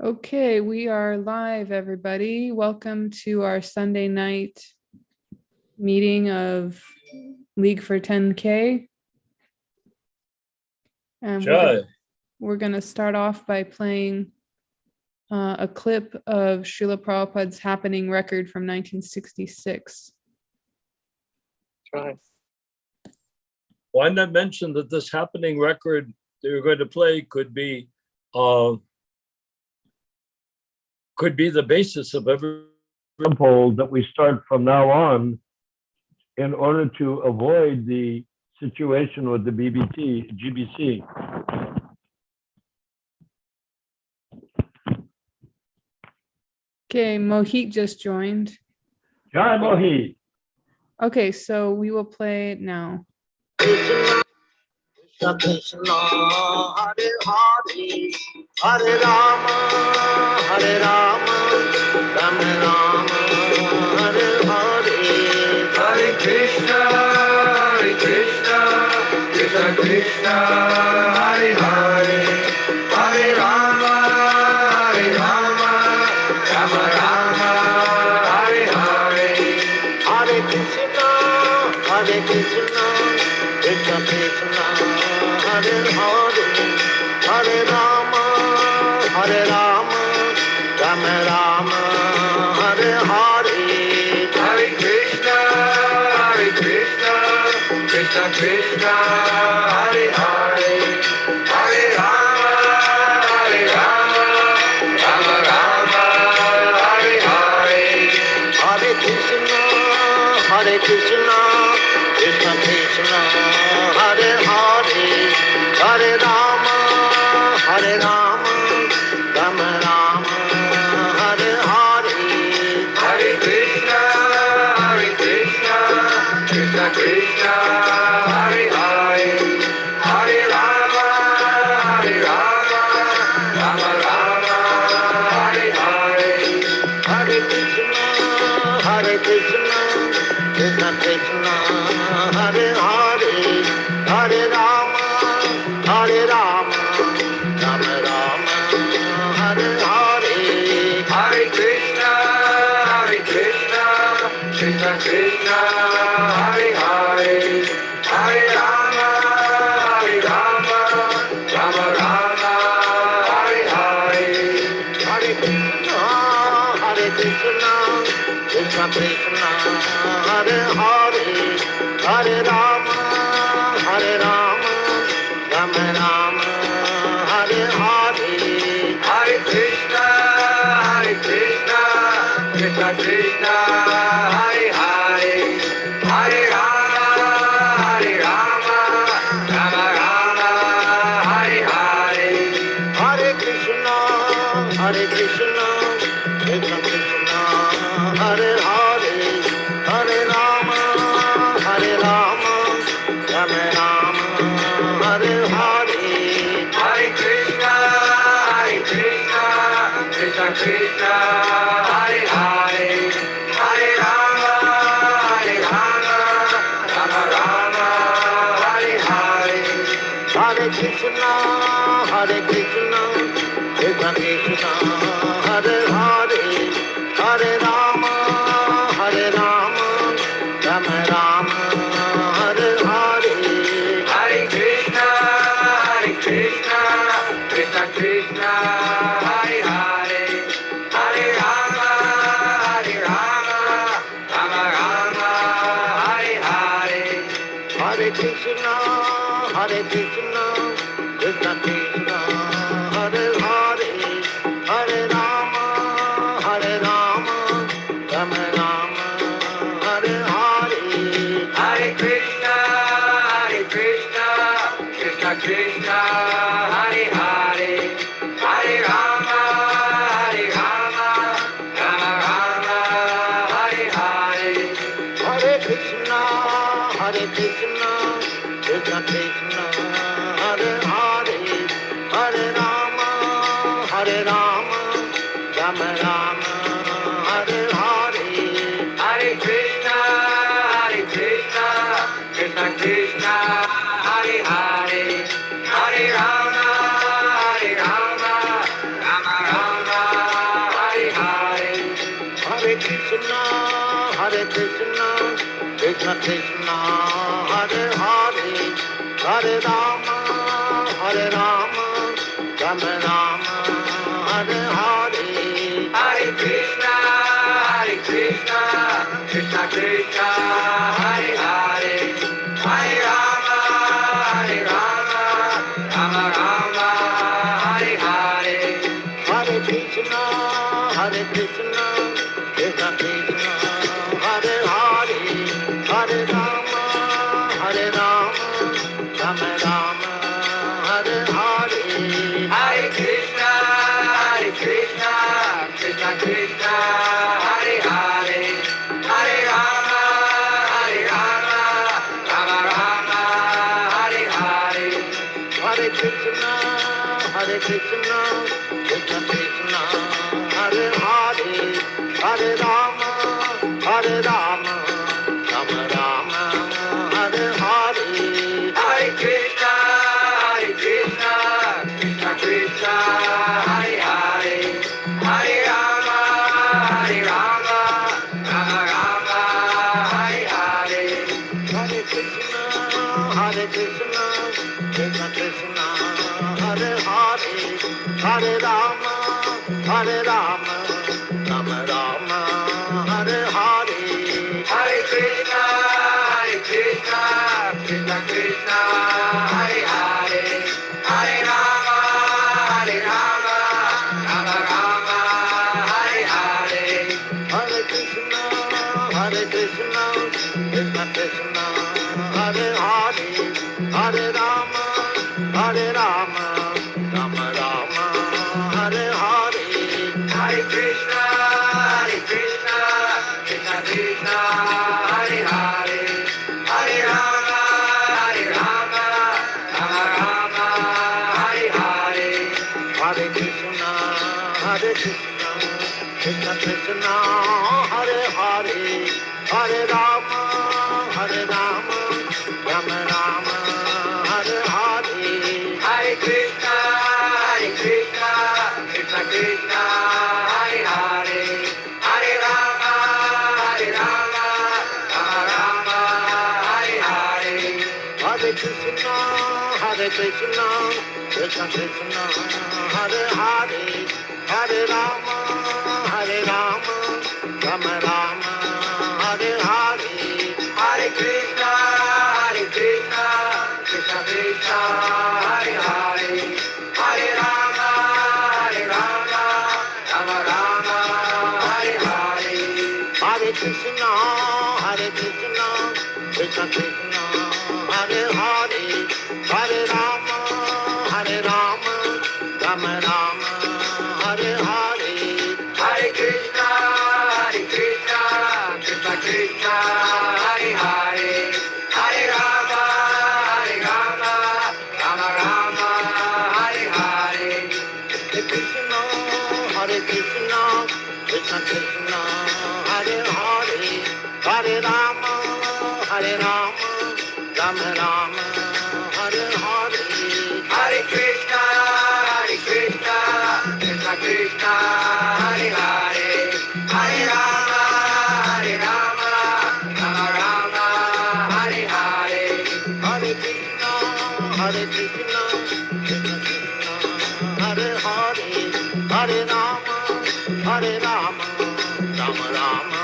Okay, we are live, everybody. Welcome to our Sunday night meeting of League for 10K. And we're going to start off by playing a clip of Srila Prabhupada's happening record from 1966. Try. Why not mention that this happening record that you're going to play could be the basis of every poll that we start from now on in order to avoid the situation with the GBC. Okay, Mohit just joined. Jai Mohit. Okay, so we will play it now. Krishna Krishna Hare Hare Hare Rama Rama Rama Hare Hare Hare Krishna Krishna Krishna Hare Hare Hare Rama Rama Rama Hare Hare Hare Krishna Krishna Krishna Hare Hare Hare Rama Rama Rama Hare Hare Hare Krishna Krishna Krishna Hare Hare Hare Rama Rama Rama Hare Hare Hare Krishna Krishna Krishna Hare Hare Hare Rama Rama Rama Hare Hare Hare Krishna Krishna Krishna Hare Hare Hare Rama Rama Rama Hare Hare Hare Krishna Krishna Krishna Hare Hare Hare Rama Rama Rama Hare Hare Hare Krishna Krishna Krishna Hare Hare Hare Rama Rama Rama Hare Hare Hare Krishna Krishna Krishna Hare Hare Hare Rama Rama Rama Hare Hare Hare Krishna Krishna Krishna Hare Hare Hare Rama Rama Rama Hare Hare Hare Krishna Krishna Krishna Hare Hare Hare Rama Rama Rama Hare Hare Hare Krishna Krishna Krishna Hare Hare Hare Rama Rama Hare Hare Hare Krishna Krishna Krishna Hare Hare Hare Rama Rama Rama Hare Hare Hare Krishna Krishna Krishna Hare Hare Hare Rama Rama Rama Hare Hare Hare Krishna Krishna Krishna Hare Hare Hare Rama Rama Rama Hare Hare Hare Krishna Krishna Krishna Hare Hare Hare Rama Rama Rama Hare Hare Hare Krishna Krishna Krishna Hare Hare Hare Rama Rama Rama Hare Hare Hare Krishna Krishna Krishna Hare Hare Hare Rama Rama Rama Hare Krishna, Krishna Krishna, Hare Hare, Hare Rama, Rama Rama, Hare Hare. Hare Krishna, Krishna Krishna, Hare Hare, Hare Rama, Rama Rama, Hare Hare. Hare Krishna, Krishna Krishna, Hare Hare, Hare Rama, Rama Rama, Hare Hare. Hare Krishna, Krishna Krishna, Hare Hare, Hare Rama, Rama Rama, Hare Hare. Hare Krishna, Krishna Krishna, Hare Hare, Hare Rama, Rama Rama, Hare Hare. Hare Krishna, Krishna Krishna, Hare Hare, Hare Rama, Rama Rama, Hare Hare. Hare Krishna, Krishna Krishna, Hare Hare, Hare Rama, Rama Rama, Hare Hare. Hare Krishna, Krishna Krishna, Hare Hare, Hare Rama, Rama Rama, Hare Hare. Hare Krishna, Krishna Krishna, Hare Hare, Hare Rama, Rama Rama, Hare Hare. Hare Krishna, Krishna Krishna, Hare Hare, Hare Rama, Rama Rama, Hare Hare. Hare Krishna, Krishna Krishna, Hare Hare, Hare Rama, Rama Rama, Hare Hare. Hare Krishna, Krishna Krishna, Hare Hare, Hare Rama, Rama Rama, Hare Hare. Hare Krishna, Krishna Krishna, Hare Hare, Hare Rama, Rama Rama, Hare Hare. Hare Krishna, Krishna Krishna, Hare Hare, Hare Rama, Rama Rama, Hare Hare. Hare Krishna, Krishna Krishna, Hare Hare, Hare Rama, Rama Rama, Hare Hare. Hare Krishna, Krishna Krishna, Hare Hare, Hare Rama, Rama Rama, Hare Hare. Hare Krishna, Krishna Krishna, Hare Hare, Hare Rama, Rama Rama, Hare Hare. Hare Krishna, Krishna Krishna, Hare Hare, Hare Rama, Rama Rama, Hare Hare. Hare Krishna, Krishna Krishna, Hare Hare, Hare Rama, Rama Rama,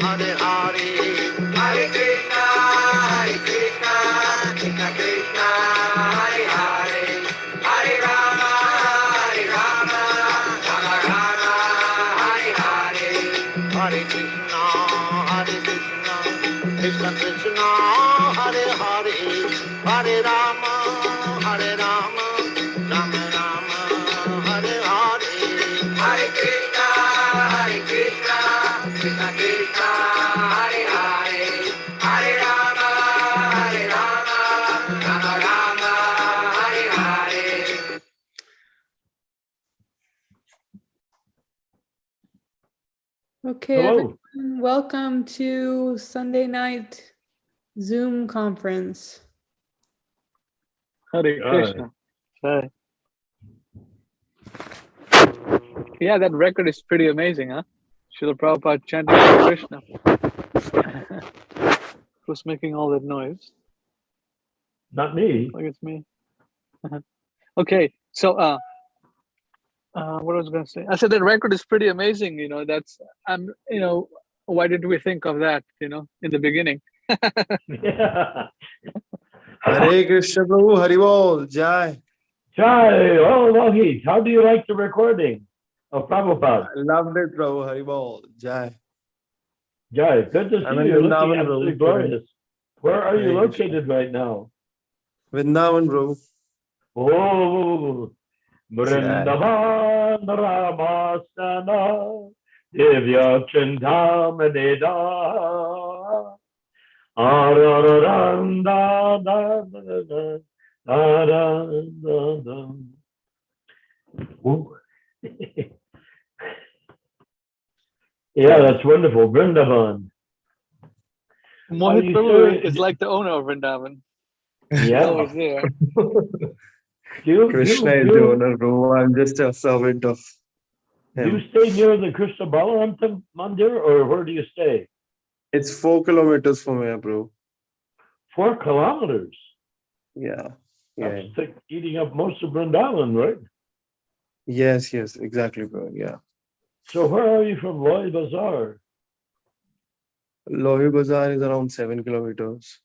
Hare Hare. Hare Krishna, Krishna Krishna, Hare Hare, Hare Rama, Rama Rama, Hare Hare. Hare Krishna, Krishna Krishna, Hare Hare, Hare Rama, Rama Rama, Hare Hare. Hare Krishna, Krishna Krishna, Hare Hare, Hare Rama, Rama Rama, Hare Hare. Okay, Hello. everyone, welcome to Sunday night Zoom conference. Hare Hi. Krishna. Hi. Yeah, that record is pretty amazing, huh? Srila Prabhupada chanting Hare Krishna. Who's making all that noise? Not me. Like it's me. Okay, so what I was going to say, I said that record is pretty amazing. That's why didn't we think of that? In the beginning. Yeah. Hare Krishna Prabhu, Haribol, Jai. Jai, oh Mohit, how do you like the recording of Prabhupada? I loved it, Prabhu, Haribol, Jai. Jai, good to see I'm in you. Looking Vrindavan, absolutely Prabhu. glorious. Where are you Hare Krishna. located right now? Vrindavan, Prabhu. Oh, Vrindavan Ramasana Divya Chintamaneda Arararanda da da da da da da. Ooh. Yeah, that's wonderful. Vrindavan. Mohit you Prabhu sure- is like the owner of Vrindavan. Yeah. Always there. Krishna is the owner, Prabhu. I'm just a servant of Do you him. stay near the Krishna Balaram Mandir, or where do you stay? It's 4 kilometers from here, Prabhu. 4 kilometers. Yeah. That's like eating up most of Vrindavan, right? Yes, exactly, Prabhu. Yeah. So where are you from, Loy Bazaar? Lohi Bazaar is around 7 kilometers.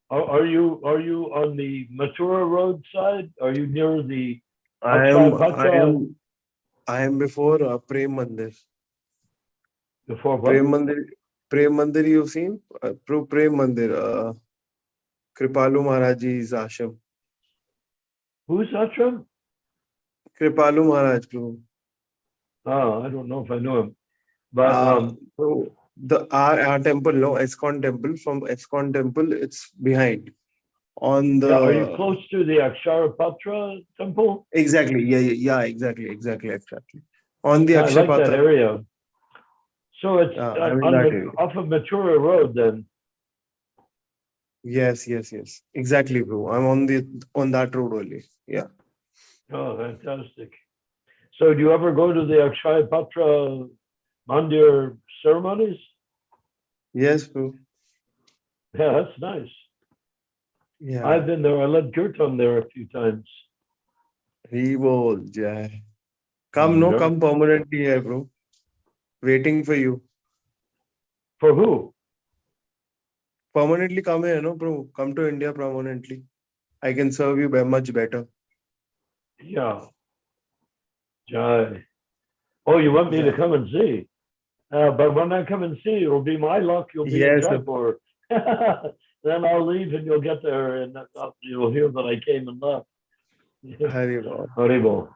Are you on the Mathura Road side? Are you near the I am before Prem Mandir. before what? Prem Mandir you've seen? Prem Mandir, Kripalu Maharaj's ashram. Who's ashram? Kripalu Maharaj, Prabhu. Oh, I don't know if I know him. But So our temple, no, ISKCON temple. From ISKCON temple, it's behind. On the are you close to the Aksharapatra temple? exactly, yeah, exactly. On the I like that Akshapatra. area. So it's I'm in that area. off of Mathura Road then. Yes, exactly, bro. I'm on that road only. Yeah. Oh, fantastic. So do you ever go to the Akshayapatra Mandir ceremonies? Yes, bro. Yeah, that's nice. Yeah. I've been there. I led kirtan there a few times. Haribol, Jai. Come permanently here, bro. Waiting for you. For who? Permanently come here, no, bro. Come to India permanently. I can serve you much better. Yeah. Jai. Oh, you want me to come and see? But when I come and see, it'll be my luck. You'll be in Yes, sir. Jaipur. Then I'll leave and you'll get there and you'll hear that I came and left. Haribol. Haribol.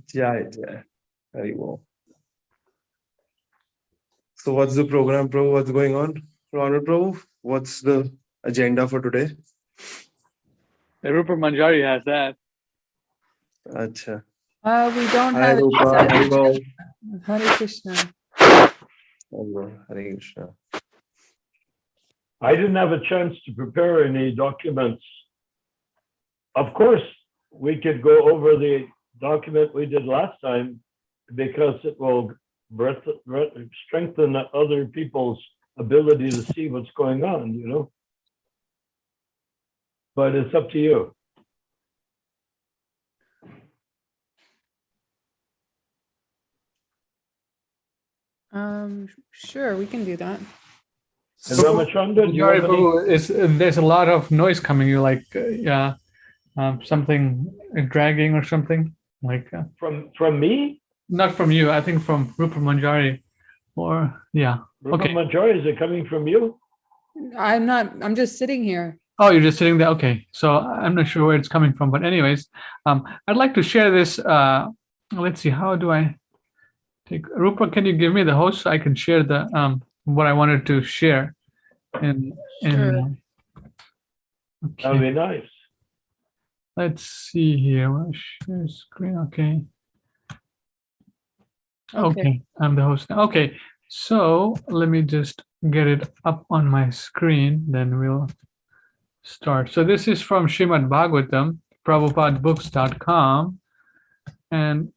Jai. Haribol. So what's the program, Prabhu? What's going on? Ronald Prabhu, what's the agenda for today? Rupa Manjari has that. Acha. We don't Hi, have it Rupa. set. Haribol. Hare Krishna. Hare Krishna. I didn't have a chance to prepare any documents. Of course, we could go over the document we did last time because it will strengthen other people's ability to see what's going on, But it's up to you. Sure, we can do that. And Ramachandra, do you Manjari have any? Prabhu, there's a lot of noise coming. You like something dragging or something like. From me? Not from you. I think from Rupa Manjari. Or yeah. Rupa Okay. Manjari, is it coming from you? I'm just sitting here. Oh, you're just sitting there. Okay. So I'm not sure where it's coming from, but anyways, I'd like to share this. Let's see. How do I take Rupa? Can you give me the host so I can share the what I wanted to share? Sure. That'd Okay. be nice. Let's see here. Share screen. Okay. Okay. I'm the host now. Okay. So let me just get it up on my screen. Then we'll start. So this is from Srimad Bhagavatam, PrabhupadaBooks.com. And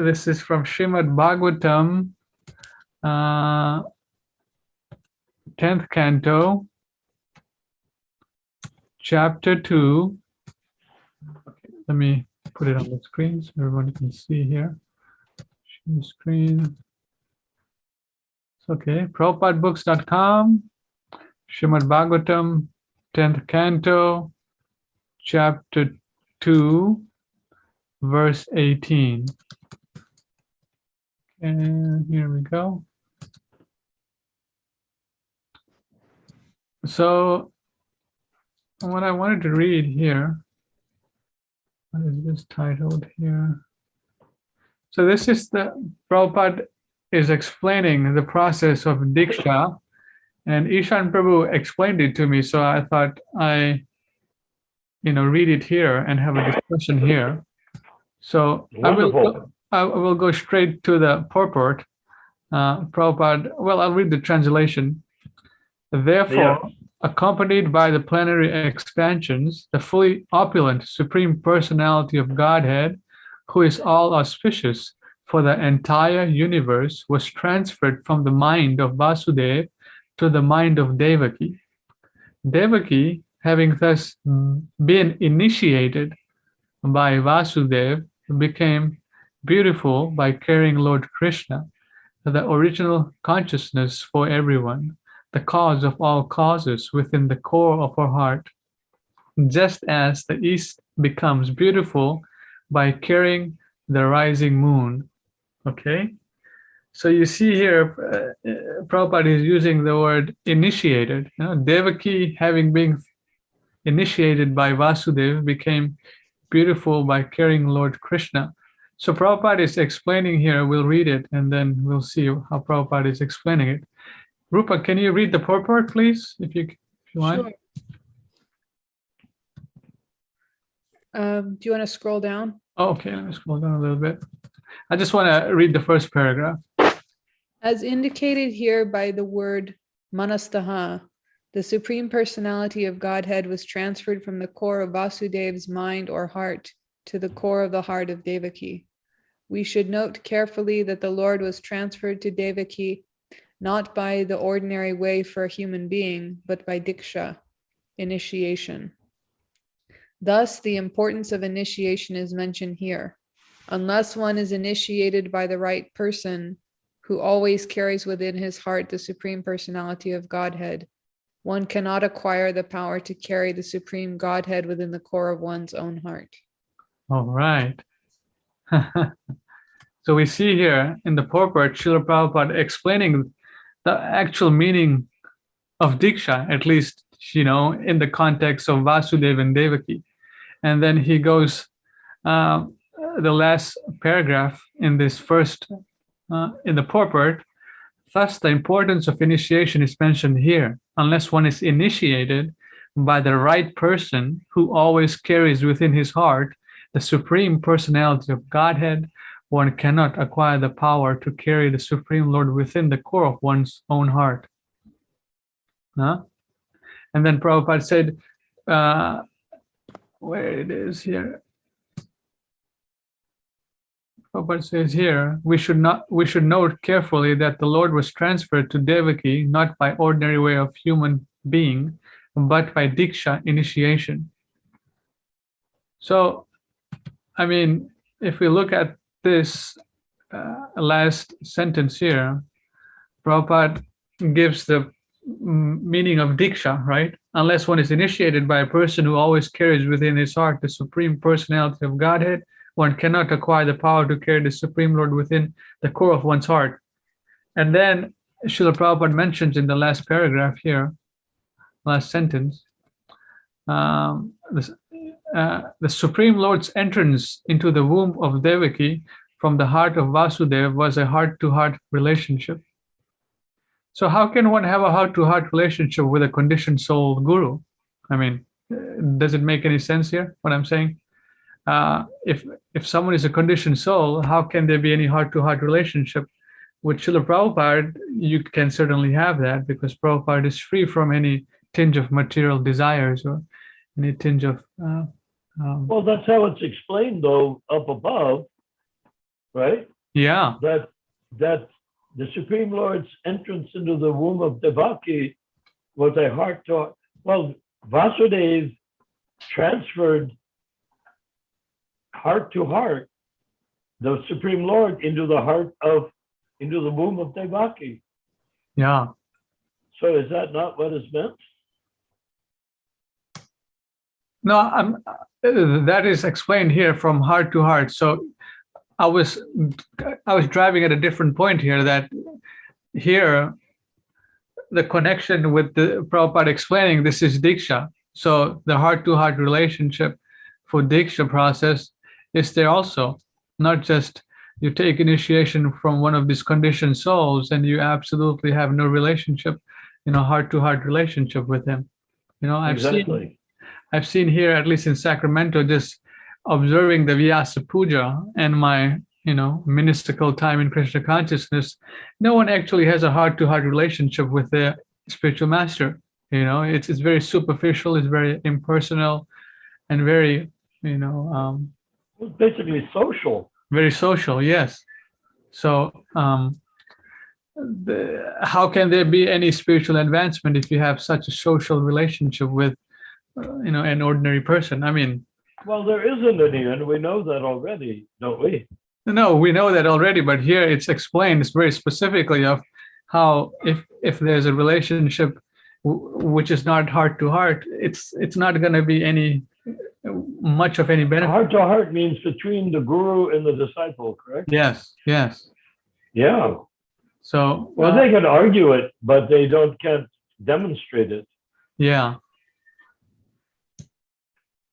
this is from Srimad Bhagavatam, 10th canto, chapter 2. Okay, let me put it on the screen so everyone can see here. Share the screen. It's okay. PrabhupadaBooks.com, Srimad Bhagavatam, 10th canto, chapter 2, verse 18. And here we go. So what I wanted to read here, what is this titled here? So this is the Prabhupada is explaining the process of Diksha, and Ishan Prabhu explained it to me. So I thought I, read it here and have a discussion here. So Wonderful. I will go straight to the purport. Prabhupada, well, I'll read the translation. Therefore, accompanied by the plenary expansions, the fully opulent Supreme Personality of Godhead, who is all auspicious for the entire universe, was transferred from the mind of Vasudeva to the mind of Devaki. Devaki, having thus been initiated by Vasudeva, became beautiful by carrying Lord Krishna, the original consciousness for everyone, the cause of all causes within the core of her heart, just as the east becomes beautiful by carrying the rising moon. Okay, so you see here, Prabhupada is using the word initiated. Devaki, having been initiated by Vasudeva, became beautiful by carrying Lord Krishna. So Prabhupada is explaining here, we'll read it and then we'll see how Prabhupada is explaining it. Rupa, can you read the purport, please, if you want? Sure. Do you want to scroll down? Oh, okay, let me scroll down a little bit. I just want to read the first paragraph. As indicated here by the word manastaha, the Supreme Personality of Godhead was transferred from the core of Vasudeva's mind or heart to the core of the heart of Devaki. We should note carefully that the Lord was transferred to Devaki not by the ordinary way for a human being, but by diksha, initiation. Thus, the importance of initiation is mentioned here. Unless one is initiated by the right person, who always carries within his heart the Supreme Personality of Godhead, one cannot acquire the power to carry the Supreme Godhead within the core of one's own heart. All right. So we see here in the purport, Srila Prabhupada explaining the actual meaning of Diksha, at least, in the context of Vasudeva and Devaki. And then he goes, the last paragraph in this first, in the purport, thus the importance of initiation is mentioned here. Unless one is initiated by the right person who always carries within his heart the Supreme Personality of Godhead, one cannot acquire the power to carry the Supreme Lord within the core of one's own heart. And then Prabhupada said, where it is here. Prabhupada says here, we should note carefully that the Lord was transferred to Devaki not by ordinary way of human being, but by Diksha, initiation. So, I mean, if we look at this last sentence here, Prabhupada gives the meaning of Diksha, right? Unless one is initiated by a person who always carries within his heart the Supreme Personality of Godhead, one cannot acquire the power to carry the Supreme Lord within the core of one's heart. And then Srila Prabhupada mentions in the last paragraph here, last sentence, the Supreme Lord's entrance into the womb of Devaki from the heart of Vasudeva was a heart-to-heart relationship. So how can one have a heart-to-heart relationship with a conditioned soul guru? I mean, does it make any sense here, what I'm saying? If someone is a conditioned soul, how can there be any heart-to-heart relationship? With Srila Prabhupada, you can certainly have that because Prabhupada is free from any tinge of material desires or any tinge of... Well, that's how it's explained, though, up above. right? Yeah. That the Supreme Lord's entrance into the womb of Devaki was a heart to, well, Vasudev transferred heart to heart the Supreme Lord into the womb of Devaki. Yeah. So is that not what is meant? No, that is explained here from heart to heart. So I was driving at a different point here, that here the connection with the Prabhupada explaining this is Diksha. So the heart to heart relationship for Diksha process is there also, not just you take initiation from one of these conditioned souls and you absolutely have no relationship, heart to heart relationship with him. Exactly. I've seen here, at least in Sacramento, just observing the Vyasa Puja and my, mystical time in Krishna consciousness, no one actually has a heart-to-heart relationship with their spiritual master. It's very superficial, it's very impersonal, and very, It's basically social. very social. Yes. So, how can there be any spiritual advancement if you have such a social relationship with, an ordinary person? I mean, Well, there isn't any, and we know that already, don't we? no, we know that already, but here it's explained very specifically of how if there's a relationship which is not heart to heart, it's not going to be any much of any benefit. Heart to heart means between the guru and the disciple, correct? Yes. Yeah. So Well, they can argue it, but they can't demonstrate it. yeah.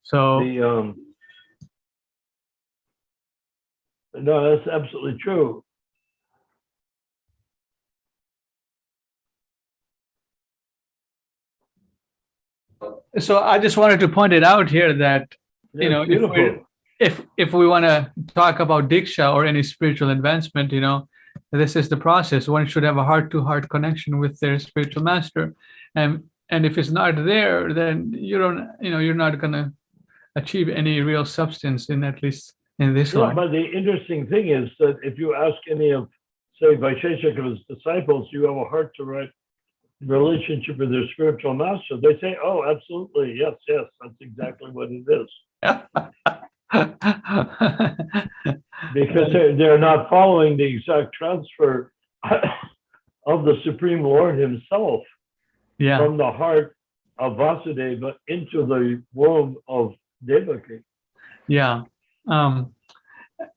So no, that's absolutely true. so I just wanted to point it out here that It's beautiful. if we want to talk about Diksha or any spiritual advancement, this is the process. One should have a heart-to-heart connection with their spiritual master, and if it's not there, then you're not going to achieve any real substance in, at least in this Yeah, life. but the interesting thing is that if you ask any of, say, Vaisheshika's disciples, you have a heart-to-heart relationship with their spiritual master, they say, oh, absolutely, yes, that's exactly what it is. Because they're not following the exact transfer of the Supreme Lord himself from the heart of Vasudeva into the womb of Devaki. Yeah.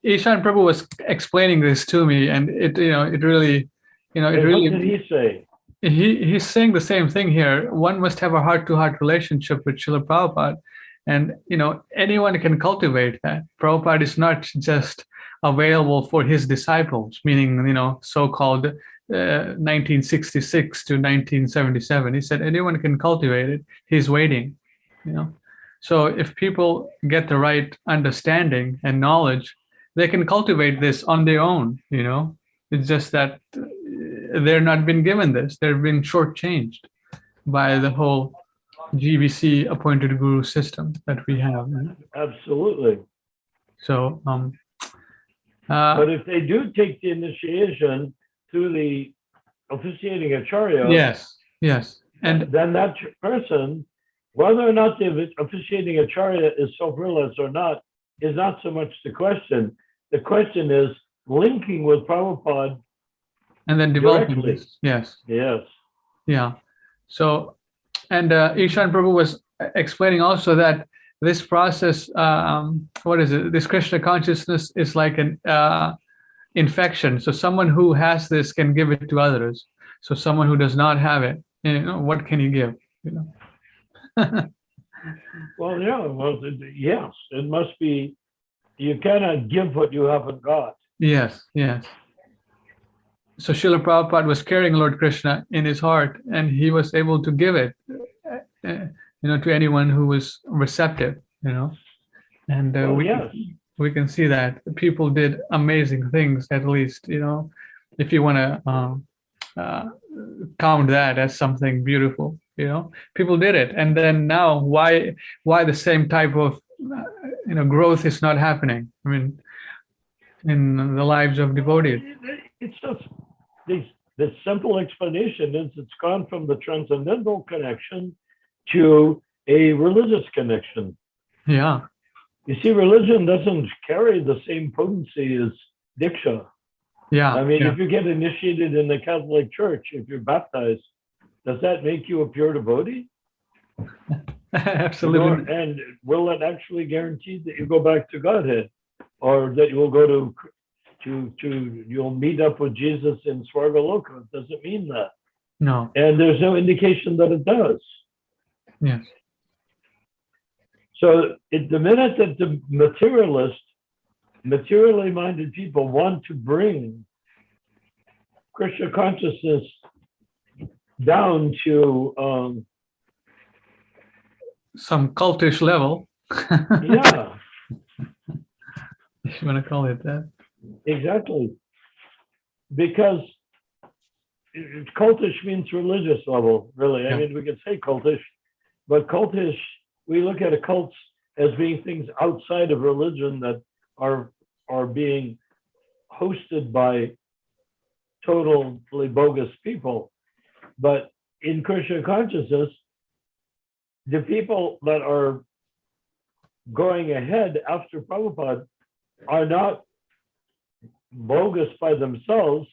Ishan Prabhu was explaining this to me, and it really, What did he say? He's saying the same thing here. One must have a heart-to-heart relationship with Srila Prabhupada, and anyone can cultivate that. Prabhupada is not just available for his disciples, meaning so-called 1966 to 1977. He said anyone can cultivate it. He's waiting. So if people get the right understanding and knowledge, they can cultivate this on their own. It's just that they're not been given this. They're being shortchanged by the whole GBC appointed guru system that we have. Absolutely. So, but if they do take the initiation through the officiating acharya, yes, and then that person, whether or not the officiating acharya is self-realized or not, is not so much the question. The question is linking with Prabhupada and then developing directly. this. Yes. Yeah. So, and Ishan Prabhu was explaining also that this process, what is it? This Krishna consciousness is like an infection. So someone who has this can give it to others. So someone who does not have it, what can he give? Well, yes, it must be. You cannot give what you haven't got. Yes. So Srila Prabhupada was carrying Lord Krishna in his heart, and he was able to give it, to anyone who was receptive, and we can see that people did amazing things. At least, if you want to count that as something beautiful, people did it. And then now, why the same type of growth is not happening? I mean, in the lives of devotees. It's just the simple explanation is it's gone from the transcendental connection to a religious connection. Yeah, You see, religion doesn't carry the same potency as Diksha. yeah, I mean, yeah. if you get initiated in the Catholic Church, if you're baptized, does that make you a pure devotee? Absolutely. And will it actually guarantee that you go back to Godhead, or that you will go to you'll meet up with Jesus in Swargaloka? It doesn't mean that, No. and there's no indication that it does. Yes. So the minute that the materially minded people want to bring Krishna consciousness down to Some cultish level. yeah, If you want to call it that. exactly, because cultish means religious level, really. Yeah. I mean, we could say cultish, but cultish, we look at cults as being things outside of religion that are being hosted by totally bogus people. But in Krishna consciousness, the people that are going ahead after Prabhupada are not bogus by themselves,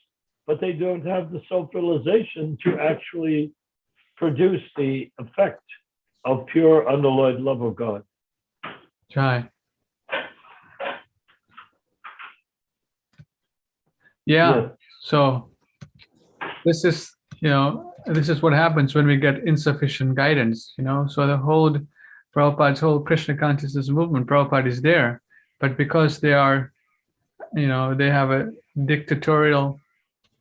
but they don't have the self-realization to actually produce the effect of pure unalloyed love of God. Try. Yeah. Yes. So this is, this is what happens when we get insufficient guidance, So the whole Prabhupada's whole Krishna consciousness movement, Prabhupada is there, but because they are, they have a dictatorial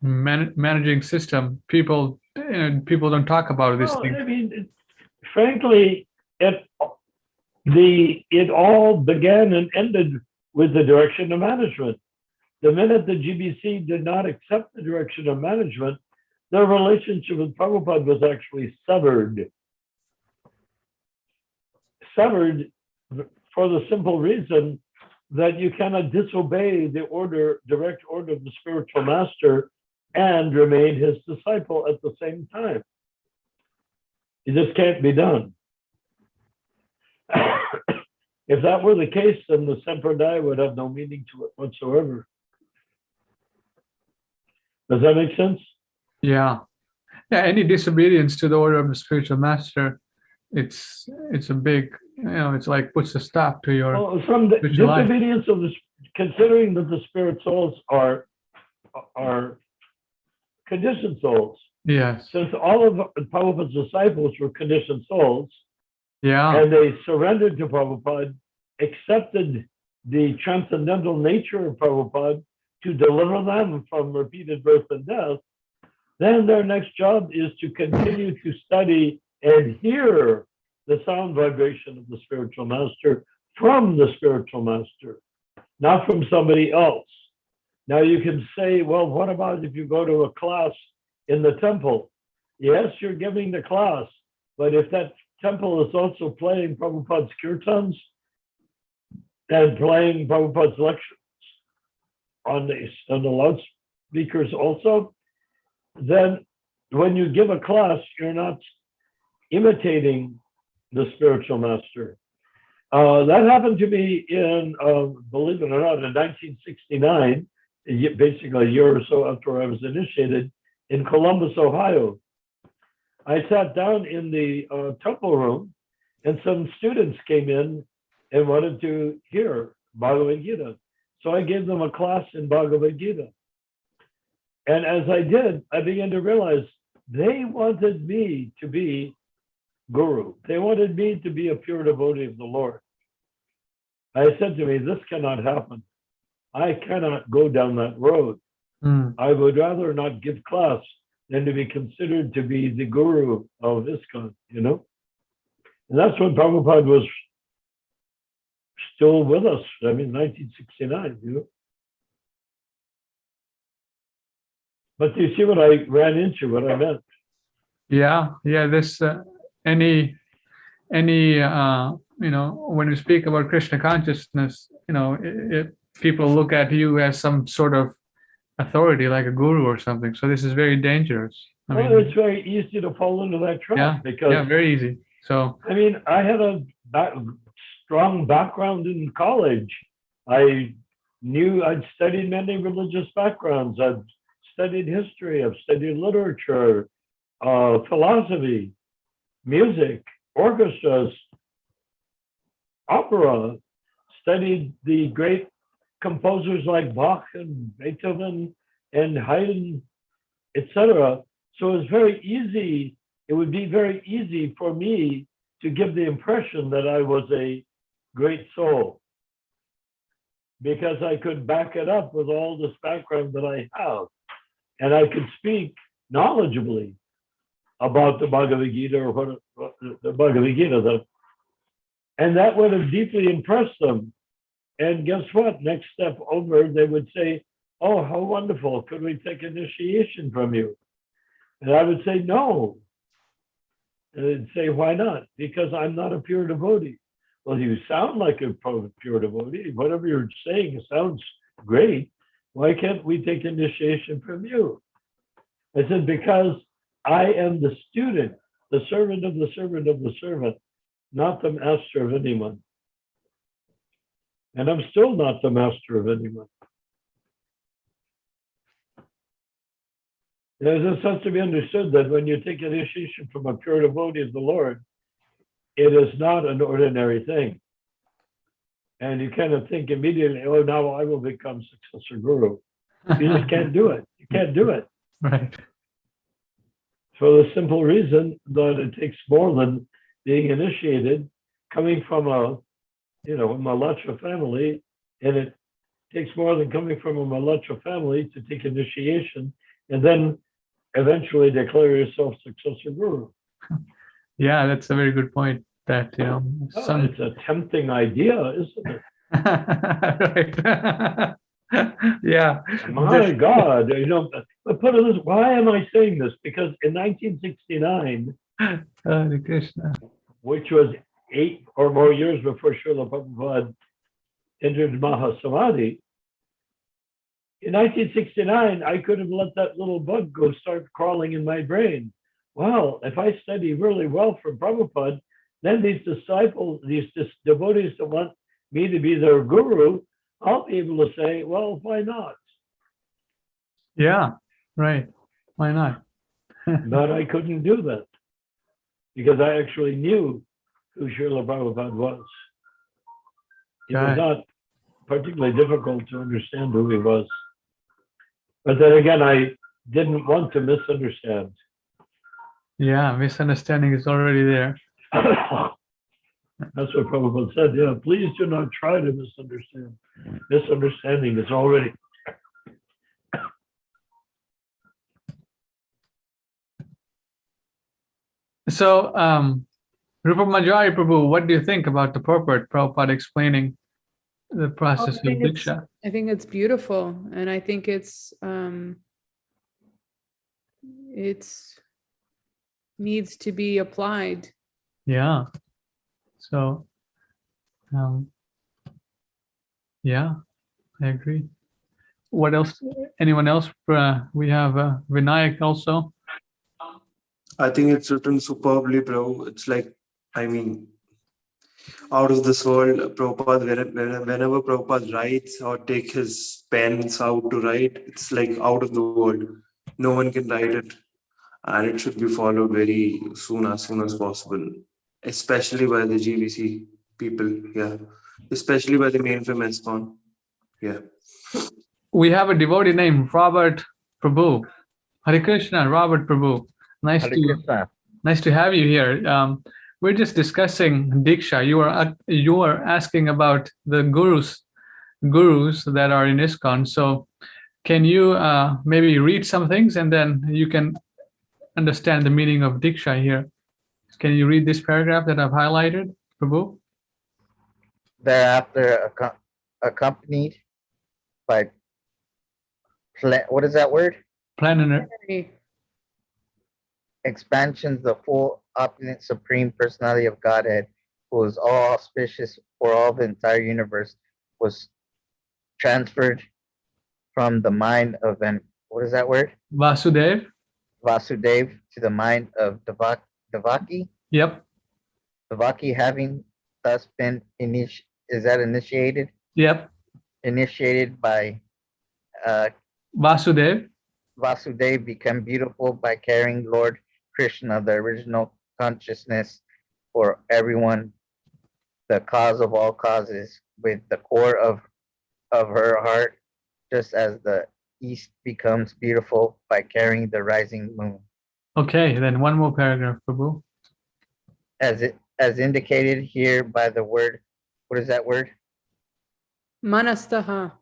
managing system, people don't talk about this Well, thing. I mean, frankly, it all began and ended with the direction of management. The minute the GBC did not accept the direction of management, their relationship with Prabhupada was actually severed. Severed for the simple reason that you cannot disobey the direct order of the spiritual master and remain his disciple at the same time. It just can't be done. If that were the case, then the Sampradaya would have no meaning to it whatsoever. Does that make sense? Yeah. Any disobedience to the order of the spiritual master, it's a big, it's like puts a stop to your From the spiritual life. disobedience of considering that the spirit souls are conditioned souls. Yes. Since all of Prabhupada's disciples were conditioned souls, Yeah. and they surrendered to Prabhupada, accepted the transcendental nature of Prabhupada to deliver them from repeated birth and death, then their next job is to continue to study and hear the sound vibration of the spiritual master from the spiritual master, not from somebody else. Now you can say, well, what about if you go to a class in the temple? Yes, you're giving the class, but if that temple is also playing Prabhupada's kirtans and playing Prabhupada's lectures on the loudspeakers also, then when you give a class, you're not imitating the spiritual master. That happened to me in, believe it or not, in 1969, basically a year or so after I was initiated, in Columbus, Ohio. I sat down in the temple room, and some students came in and wanted to hear Bhagavad Gita. So I gave them a class in Bhagavad Gita. And as I did, I began to realize they wanted me to be guru. They wanted me to be a pure devotee of the Lord. I said to me, this cannot happen. I cannot go down that road. I would rather not give class than to be considered to be the guru of ISKCON, And that's when Prabhupada was still with us. I mean, 1969, But do you see what I ran into, what I meant? Yeah. This any when you speak about Krishna consciousness, people look at you as some sort of authority, like a guru or something. So this is very dangerous. I Well, mean, it's very easy to fall into that trap yeah, because very easy. So I mean, I had a strong background in college. I knew I'd studied many religious backgrounds. I've studied history. I've studied literature, philosophy, music, orchestras, opera. Studied the great composers like Bach and Beethoven and Haydn, etc. So it's very easy. It would be very easy for me to give the impression that I was a great soul because I could back it up with all this background that I have. And I could speak knowledgeably about the Bhagavad Gita or what the Bhagavad Gita. And that would have deeply impressed them. And guess what? Next step over, they would say, oh, how wonderful. Could we take initiation from you? And I would say, no. And they'd say, why not? Because I'm not a pure devotee. Well, you sound like a pure devotee. Whatever you're saying sounds great. Why can't we take initiation from you? I said, because I am the student, the servant of the servant of the servant, not the master of anyone. And I'm still not the master of anyone. There's a sense to be understood that when you take initiation from a pure devotee of the Lord, it is not an ordinary thing. And you cannot think immediately, oh, now I will become successor guru. You just can't do it. You can't do it. right. For the simple reason that it takes more than being initiated, coming from a Malacha family, and it takes more than coming from a Malacha family to take initiation and then eventually declare yourself successor guru. Yeah, that's a very good point. That It's a tempting idea, isn't it? right. Yeah. My God, but put it this, why am I saying this? Because in 1969, Hare Krishna. which was 8 or more years before Srila Prabhupada entered Mahasamadhi, in 1969, I could have let that little bug go start crawling in my brain. Well, if I study really well from Prabhupada, then these disciples, these devotees that want me to be their guru, I'll be able to say, well, why not? Yeah, right. Why not? But I couldn't do that because I actually knew who Srila Prabhupada was. It was not particularly difficult to understand who he was. But then again, I didn't want to misunderstand. Yeah, misunderstanding is already there. That's what Prabhupada said. Yeah, please do not try to misunderstand. Misunderstanding is already. So, Rupa Manjari Prabhu, what do you think about the purport, Prabhupada explaining the process of Diksha? I think it's beautiful, and I think it's needs to be applied. Yeah. So, yeah, I agree. What else? Anyone else? We have Vinayak also. I think it's written superbly, bro. It's like, I mean, out of this world. Prabhupada, whenever Prabhupada writes or take his pens out to write, it's like out of the world. No one can write it. And it should be followed very soon as possible, especially by the GBC people. Yeah. Especially by the mainframe ISKCON. Yeah. We have a devotee named Robert Prabhu. Hare Krishna, Robert Prabhu. Nice to have you here. We're just discussing Diksha. You are asking about the gurus that are in ISKCON. So can you maybe read some things and then you can understand the meaning of Diksha here? Can you read this paragraph that I've highlighted, Prabhu? Thereafter, accompanied by what is that word? Plenary. Expansions, the full opulent supreme personality of Godhead, who is all auspicious for all the entire universe, was transferred from the mind of what is that word? Vasudev. Vasudev to the mind of Devaki. Yep. Devaki having thus been initiated? Yep. Initiated by Vasudev. Vasudev become beautiful by carrying Lord Krishna, the original consciousness for everyone, the cause of all causes, with the core of her heart, just as the east becomes beautiful by carrying the rising moon. Okay, then one more paragraph, Prabhu. As indicated here by the word, what is that word? Manastaha.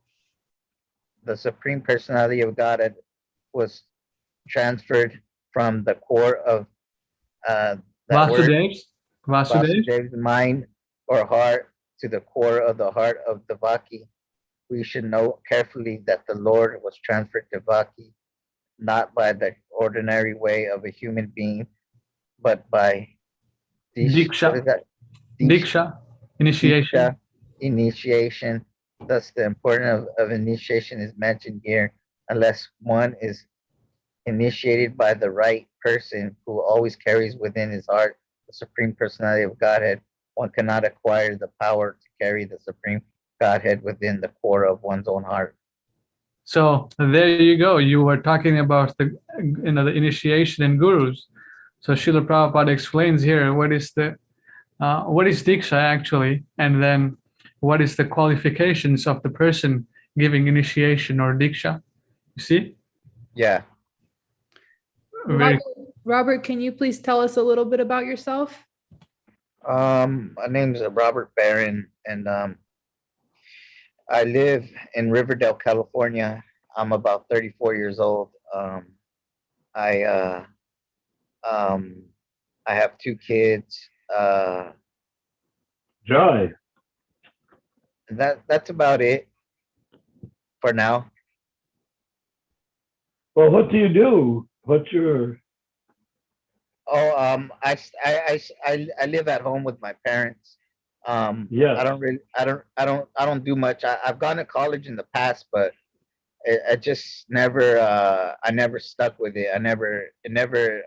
The Supreme Personality of Godhead was transferred from the core of that word, Vasudev's. Vasudev. Vasudev's mind or heart, to the core of the heart of Devaki. We should note carefully that the Lord was transferred to Devaki not by the ordinary way of a human being, but by Diksha. what is that? Diksha. Initiation. Diksha, initiation. Thus, the importance of initiation is mentioned here. Unless one is initiated by the right person who always carries within his heart the Supreme Personality of Godhead, one cannot acquire the power to carry the Supreme Godhead within the core of one's own heart. So there you go. You were talking about the initiation in gurus. So Srila Prabhupada explains here what is Diksha actually, and then what is the qualifications of the person giving initiation or Diksha. You see? Yeah. Very Robert, can you please tell us a little bit about yourself? My name's Robert Barron, and I live in Riverdale, California. I'm about 34 years old. I have 2 kids. Joy. That's about it for now. Well, what do you do? What's your? Oh, I live at home with my parents. Yes. I don't do much. I've gone to college in the past, but I just never I never stuck with it. It never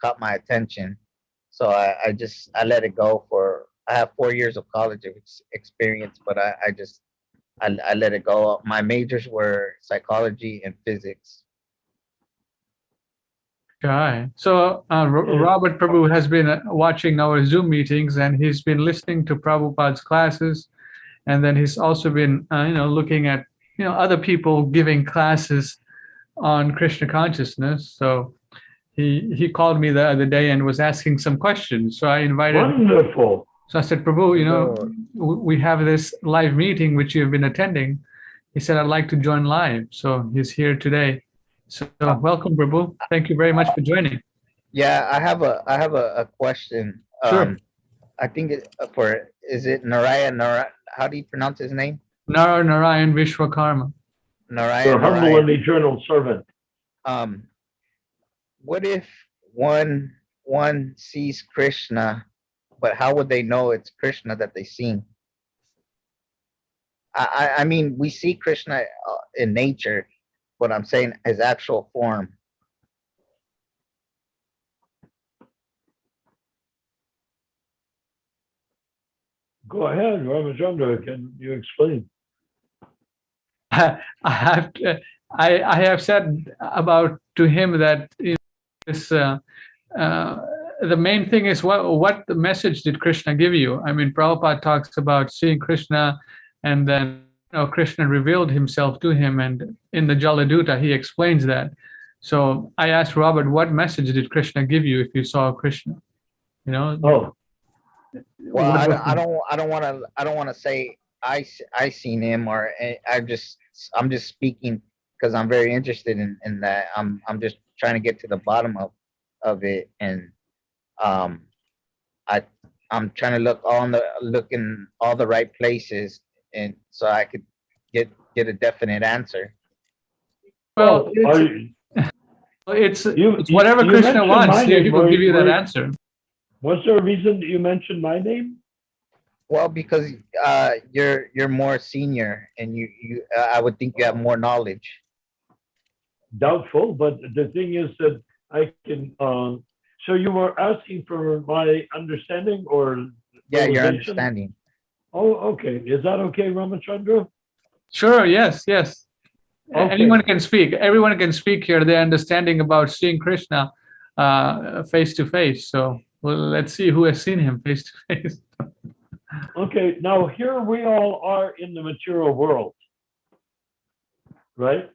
caught my attention. So I let it go I have 4 years of college experience, but I let it go. My majors were psychology and physics. Okay. So Robert Prabhu has been watching our Zoom meetings, and he's been listening to Prabhupada's classes, and then he's also been looking at other people giving classes on Krishna consciousness. So he called me the other day and was asking some questions. So I invited. Wonderful. So I said, Prabhu, we have this live meeting which you've been attending. He said, I'd like to join live. So he's here today. So welcome, Prabhu. Thank you very much for joining. Yeah, I have a question. Sure. I think is it Naraya? How do you pronounce his name? Narayan Vishwakarma. Your humble and eternal servant. What if one sees Krishna, but how would they know it's Krishna that they see? I mean, we see Krishna in nature, but I'm saying his actual form. Go ahead, Ramachandra. Can you explain? I have said about to him that this the main thing is what the message did Krishna give you? I mean, Prabhupada talks about seeing Krishna, and then Krishna revealed himself to him, and in the Jaladuta he explains that. So I asked Robert, what message did Krishna give you if you saw Krishna? Well, I don't want to say I seen him, or I'm just speaking because I'm very interested in that. I'm just trying to get to the bottom of it, and I'm trying to look in all the right places, and so I could get a definite answer. Well, it's whatever Krishna wants. He will give you that answer. Was there a reason that you mentioned my name? Well, because you're more senior, and I would think you have more knowledge. Doubtful, but the thing is that I can, so you were asking for my understanding or Yeah, your realization? understanding. Oh, okay. Is that okay, Ramachandra? Sure. Yes. Yes. Okay. Anyone can speak. Everyone can speak here. Their understanding about seeing Krishna face to face. So well, let's see who has seen him face to face. Okay, now here we all are in the material world, right?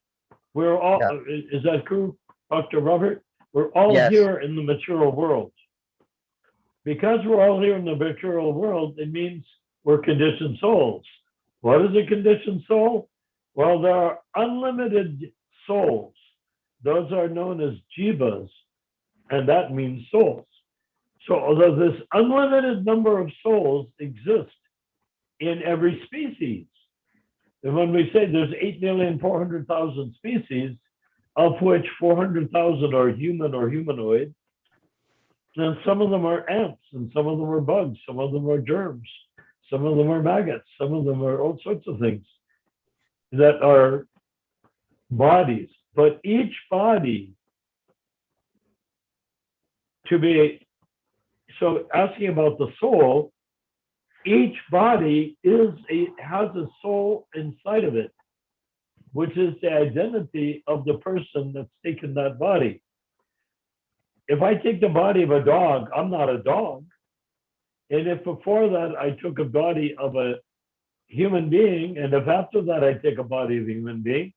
We're all, Yeah. is that true, Dr. Robert? We're all Yes. here in the material world. Because we're all here in the material world, it means we're conditioned souls. What is a conditioned soul? Well, there are unlimited souls. Those are known as jivas, and that means souls. So although this unlimited number of souls exist in every species, and when we say there's 8,400,000 species, of which 400,000 are human or humanoid, and some of them are ants, and some of them are bugs, some of them are germs, some of them are maggots, some of them are all sorts of things that are bodies. But each body to be, so asking about the soul, each body has a soul inside of it, which is the identity of the person that's taken that body. If I take the body of a dog, I'm not a dog. And if before that I took a body of a human being, and if after that I take a body of a human being,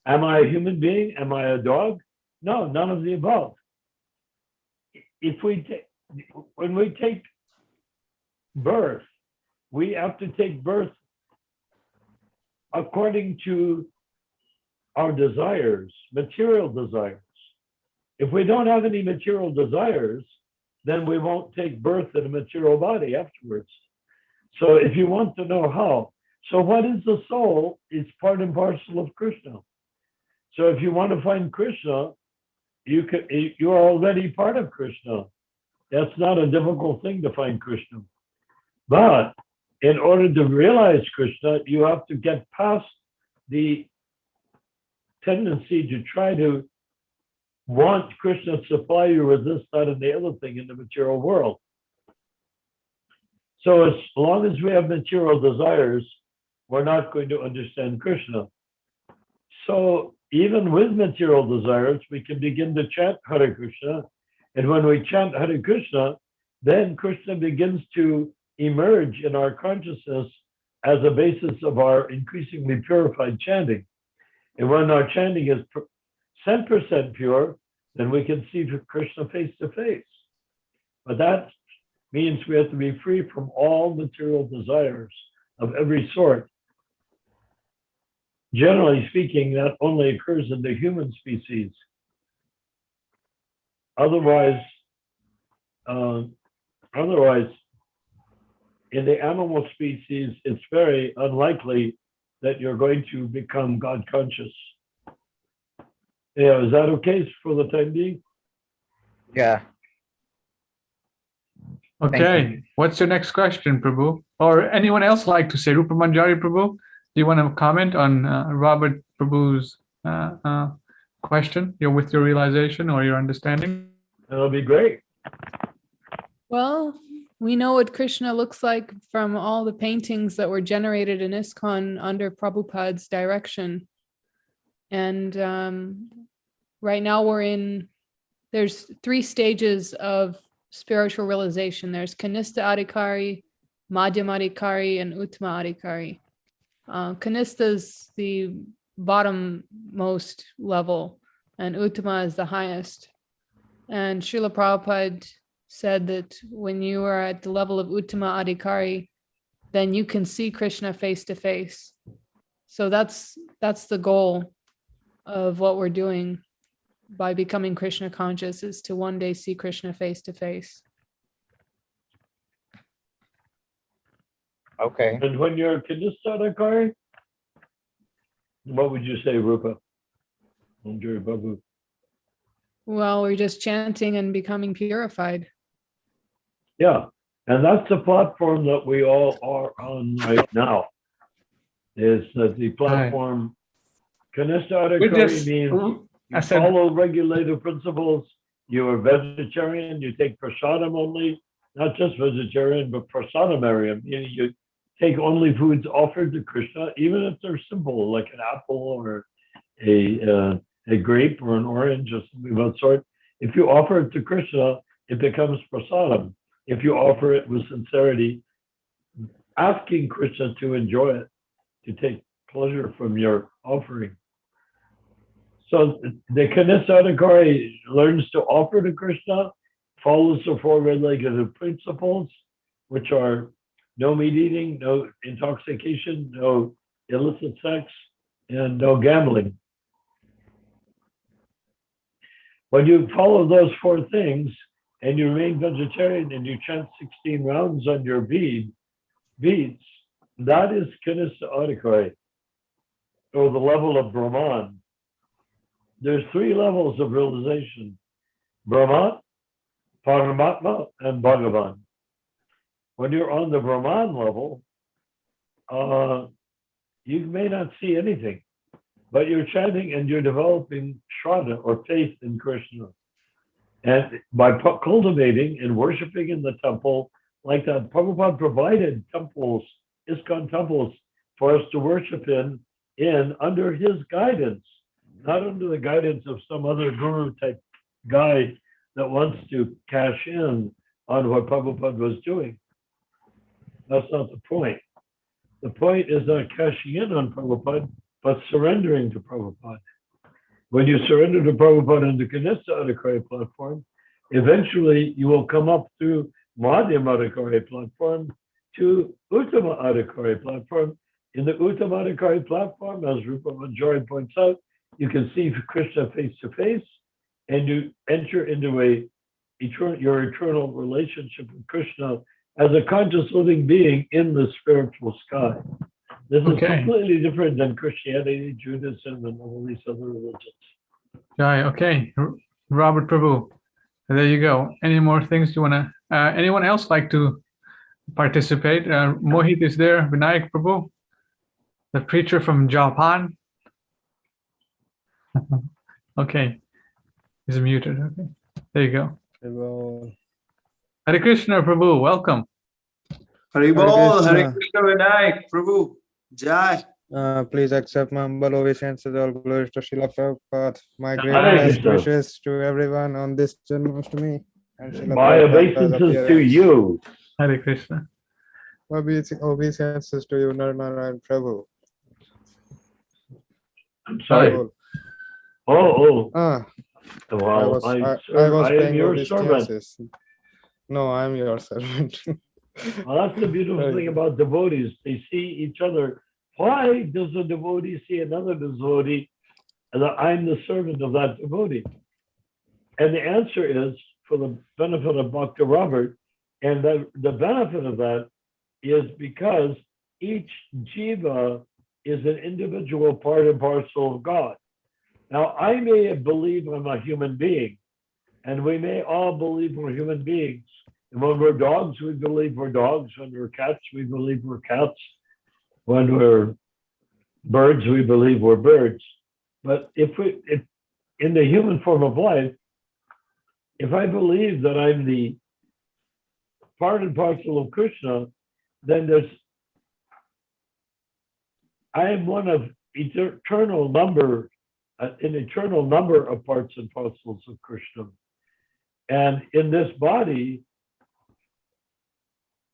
am I a human being? Am I a dog? No, none of the above. When we take birth, we have to take birth according to our desires, material desires. If we don't have any material desires, then we won't take birth in a material body afterwards. So if you want to know how, so what is the soul? It's part and parcel of Krishna. So if you want to find Krishna, you're already part of Krishna. That's not a difficult thing to find Krishna. But in order to realize Krishna, you have to get past the tendency to try to want Krishna to supply you with this, that, and the other thing in the material world. So as long as we have material desires, we're not going to understand Krishna. So even with material desires, we can begin to chant Hare Krishna. And when we chant Hare Krishna, then Krishna begins to emerge in our consciousness as a basis of our increasingly purified chanting. And when our chanting is 10% pure, then we can see Krishna face to face. But that means we have to be free from all material desires of every sort. Generally speaking, that only occurs in the human species. Otherwise, in the animal species, it's very unlikely that you're going to become God conscious. Yeah, is that okay for the time being? Yeah. Okay. What's your next question, Prabhu? Or anyone else like to say? Rupa Manjari Prabhu, do you want to comment on Robert Prabhu's question? With your realization or your understanding? That'll be great. Well, we know what Krishna looks like from all the paintings that were generated in ISKCON under Prabhupada's direction. And right now there's 3 stages of spiritual realization. There's Kanista Adhikari, Madhyama Adhikari, and Uttama Adhikari. Kanista is the bottommost level, and Uttama is the highest. And Srila Prabhupada said that when you are at the level of Uttama Adhikari, then you can see Krishna face to face. So that's the goal of what we're doing by becoming Krishna conscious, is to one day see Krishna face to face. Okay. And when you're Kanistadakari, what would you say, Rupa? Manjari Babu. Well, we're just chanting and becoming purified. Yeah, And that's the platform that we all are on right now. Is that the platform? Kanista Adhikari means you follow regulative principles. You are vegetarian. You take prasadam only, not just vegetarian, but prasadamarian. You take only foods offered to Krishna, even if they're simple, like an apple or a grape or an orange or something of that sort. If you offer it to Krishna, it becomes prasadam. If you offer it with sincerity, asking Krishna to enjoy it, to take pleasure from your offering. So the Kanista Adhikari learns to offer to Krishna, follows the four regulative principles, which are no meat eating, no intoxication, no illicit sex, and no gambling. When you follow those four things and you remain vegetarian and you chant 16 rounds on your beads, that is Kanista Adhikari, or the level of Brahman. There's three levels of realization: Brahman, Paramatma, and Bhagavan. When you're on the Brahman level, you may not see anything, but you're chanting and you're developing Shraddha or faith in Krishna. And by cultivating and worshiping in the temple like that, Prabhupada provided temples, ISKCON temples, for us to worship in under his guidance, not under the guidance of some other guru type guy that wants to cash in on what Prabhupada was doing. That's not the point. The point is not cashing in on Prabhupada, but surrendering to Prabhupada. When you surrender to Prabhupada in the Kanista Adhikari platform, eventually you will come up through Madhyama Adhikari platform to Uttama Adhikari platform. In the Uttama Adhikari platform, as Rupa Manjari points out, you can see Krishna face to face, and you enter into your eternal relationship with Krishna as a conscious living being in the spiritual sky. This is completely different than Christianity, Judaism, and all these other religions. Okay, Robert Prabhu, there you go. Any more things you want to, anyone else like to participate? Mohit is there, Vinayak Prabhu, the preacher from Japan. Okay, he's muted. Okay, there you go. Hello. Hare Krishna Prabhu, welcome. Haribol, Hare Krishna Vinayak, Prabhu, Jai. Please accept my humble obeisances, all glories to Srila Prabhupada. My greatest wishes to everyone on this Janmashtami. My obeisances to you. Hare Krishna. Obeisances to you, Narnarayan Prabhu. I'm sorry. Well, I was I am your servant. No, I'm your servant. Well, that's the beautiful thing about devotees. They see each other. Why does a devotee see another devotee and that I'm the servant of that devotee? And the answer is for the benefit of Bhakta Robert, and the benefit of that is because each jiva is an individual part and parcel of God. Now, I may believe I'm a human being, and we may all believe we're human beings. And when we're dogs, we believe we're dogs. When we're cats, we believe we're cats. When we're birds, we believe we're birds. But if in the human form of life, if I believe that I'm the part and parcel of Krishna, then I am one of an eternal number of parts and parcels of Krishna. And in this body,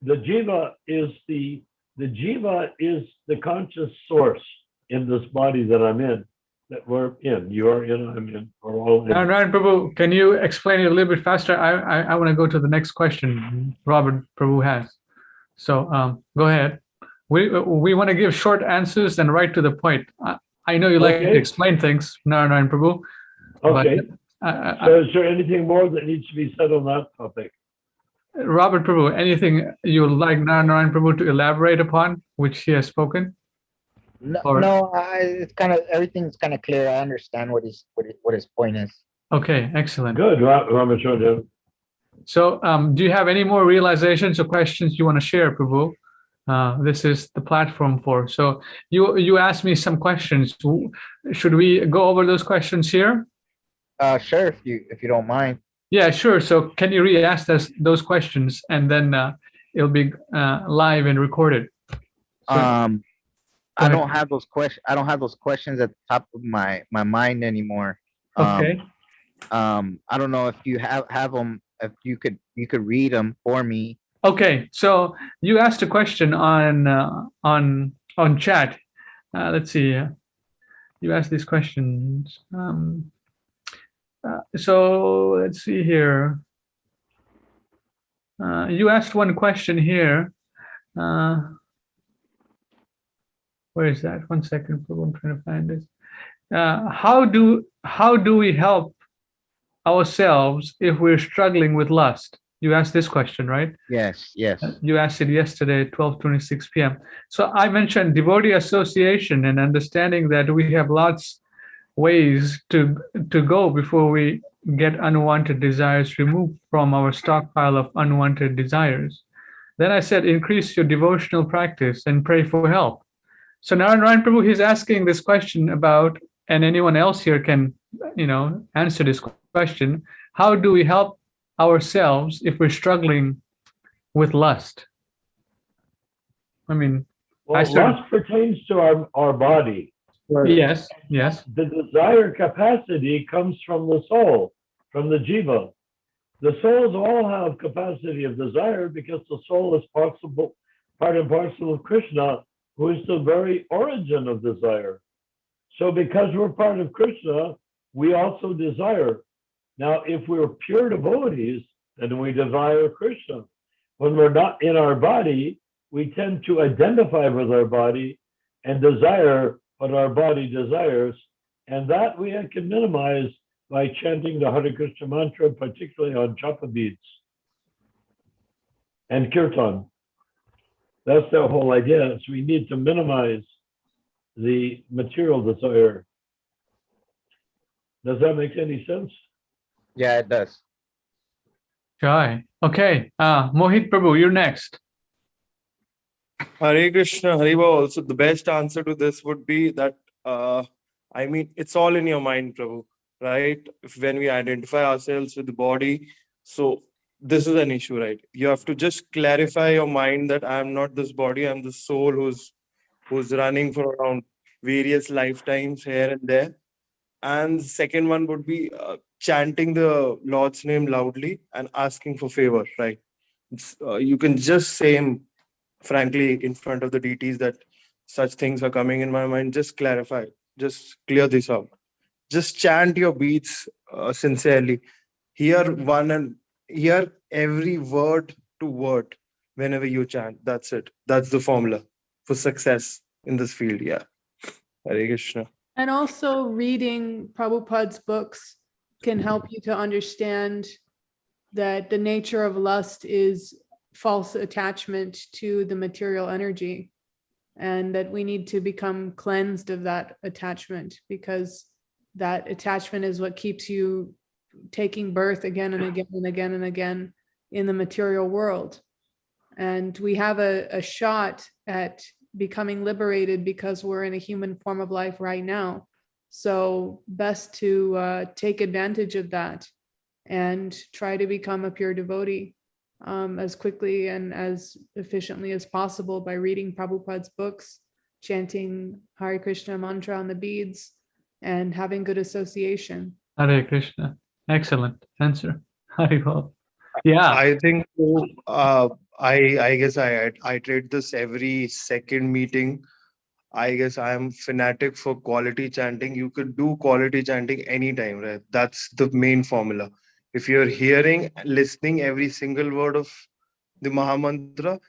the jiva is the conscious source in this body that I'm in, that we're in. You are in, I'm in, we're all in. Ryan Prabhu, can you explain it a little bit faster? I want to go to the next question Robert Prabhu has. So go ahead. We want to give short answers and right to the point. I know you like to explain things, Narayan Prabhu. Okay. So is there anything more that needs to be said on that topic? Robert Prabhu, anything you would like Narayan Prabhu to elaborate upon, which he has spoken? No, it's kind of, everything's kind of clear. I understand what his point is. Okay, excellent. Good, Ramachandra. So do you have any more realizations or questions you want to share, Prabhu? This is the platform for. So you asked me some questions. Should we go over those questions here? Sure, if you don't mind. Yeah, sure. So can you re-ask us those questions, and then it'll be live and recorded. So, I don't have those questions. I don't have those questions at the top of my mind anymore. Okay. I don't know if you have them. If you could read them for me. Okay. So you asked a question on chat. Let's see. You asked these questions. So let's see here. You asked one question here. Where is that? 1 second, I'm trying to find this. How do we help ourselves if we're struggling with lust? You asked this question, right? Yes. You asked it yesterday at 12:26 p.m. So I mentioned devotee association and understanding that we have lots ways to go before we get unwanted desires removed from our stockpile of unwanted desires. Then I said, increase your devotional practice and pray for help. So Narayan Prabhu, he's asking this question about, and anyone else here can, answer this question. How do we help ourselves if we're struggling with lust? I mean, lust pertains to our body. Yes. The desire capacity comes from the soul, from the jiva. The souls all have capacity of desire because the soul is part and parcel of Krishna, who is the very origin of desire. So because we're part of Krishna, we also desire. Now, if we're pure devotees, then we desire Krishna. When we're not in our body, we tend to identify with our body and desire what our body desires. And that we can minimize by chanting the Hare Krishna mantra, particularly on japa beads and kirtan. That's the whole idea. So we need to minimize the material desire. Does that make any sense? Yeah, it does. Jai. Okay. Mohit Prabhu, you're next. Hare Krishna, Haribo. Also, the best answer to this would be that, it's all in your mind, Prabhu, right? When we identify ourselves with the body, so this is an issue, right? You have to just clarify your mind that I am not this body, I'm the soul who's running for around various lifetimes here and there. And the second one would be chanting the Lord's name loudly and asking for favor, right? You can just say, frankly, in front of the deities that such things are coming in my mind. Just clarify, just clear this out. Just chant your beads sincerely. Hear every word to word whenever you chant. That's it. That's the formula for success in this field. Yeah. Hare Krishna. And also reading Prabhupada's books can help you to understand that the nature of lust is false attachment to the material energy, and that we need to become cleansed of that attachment, because that attachment is what keeps you taking birth again and again and again and again in the material world. And we have a shot at becoming liberated because we're in a human form of life right now. So best to take advantage of that and try to become a pure devotee as quickly and as efficiently as possible by reading Prabhupada's books, chanting Hare Krishna mantra on the beads, and having good association. Hare Krishna. Excellent answer. Haribol. Yeah. I think I guess I trade this every second meeting. I guess I am fanatic for quality chanting. You could do quality chanting anytime, right? That's the main formula. If you're listening every single word of the Mahamantra,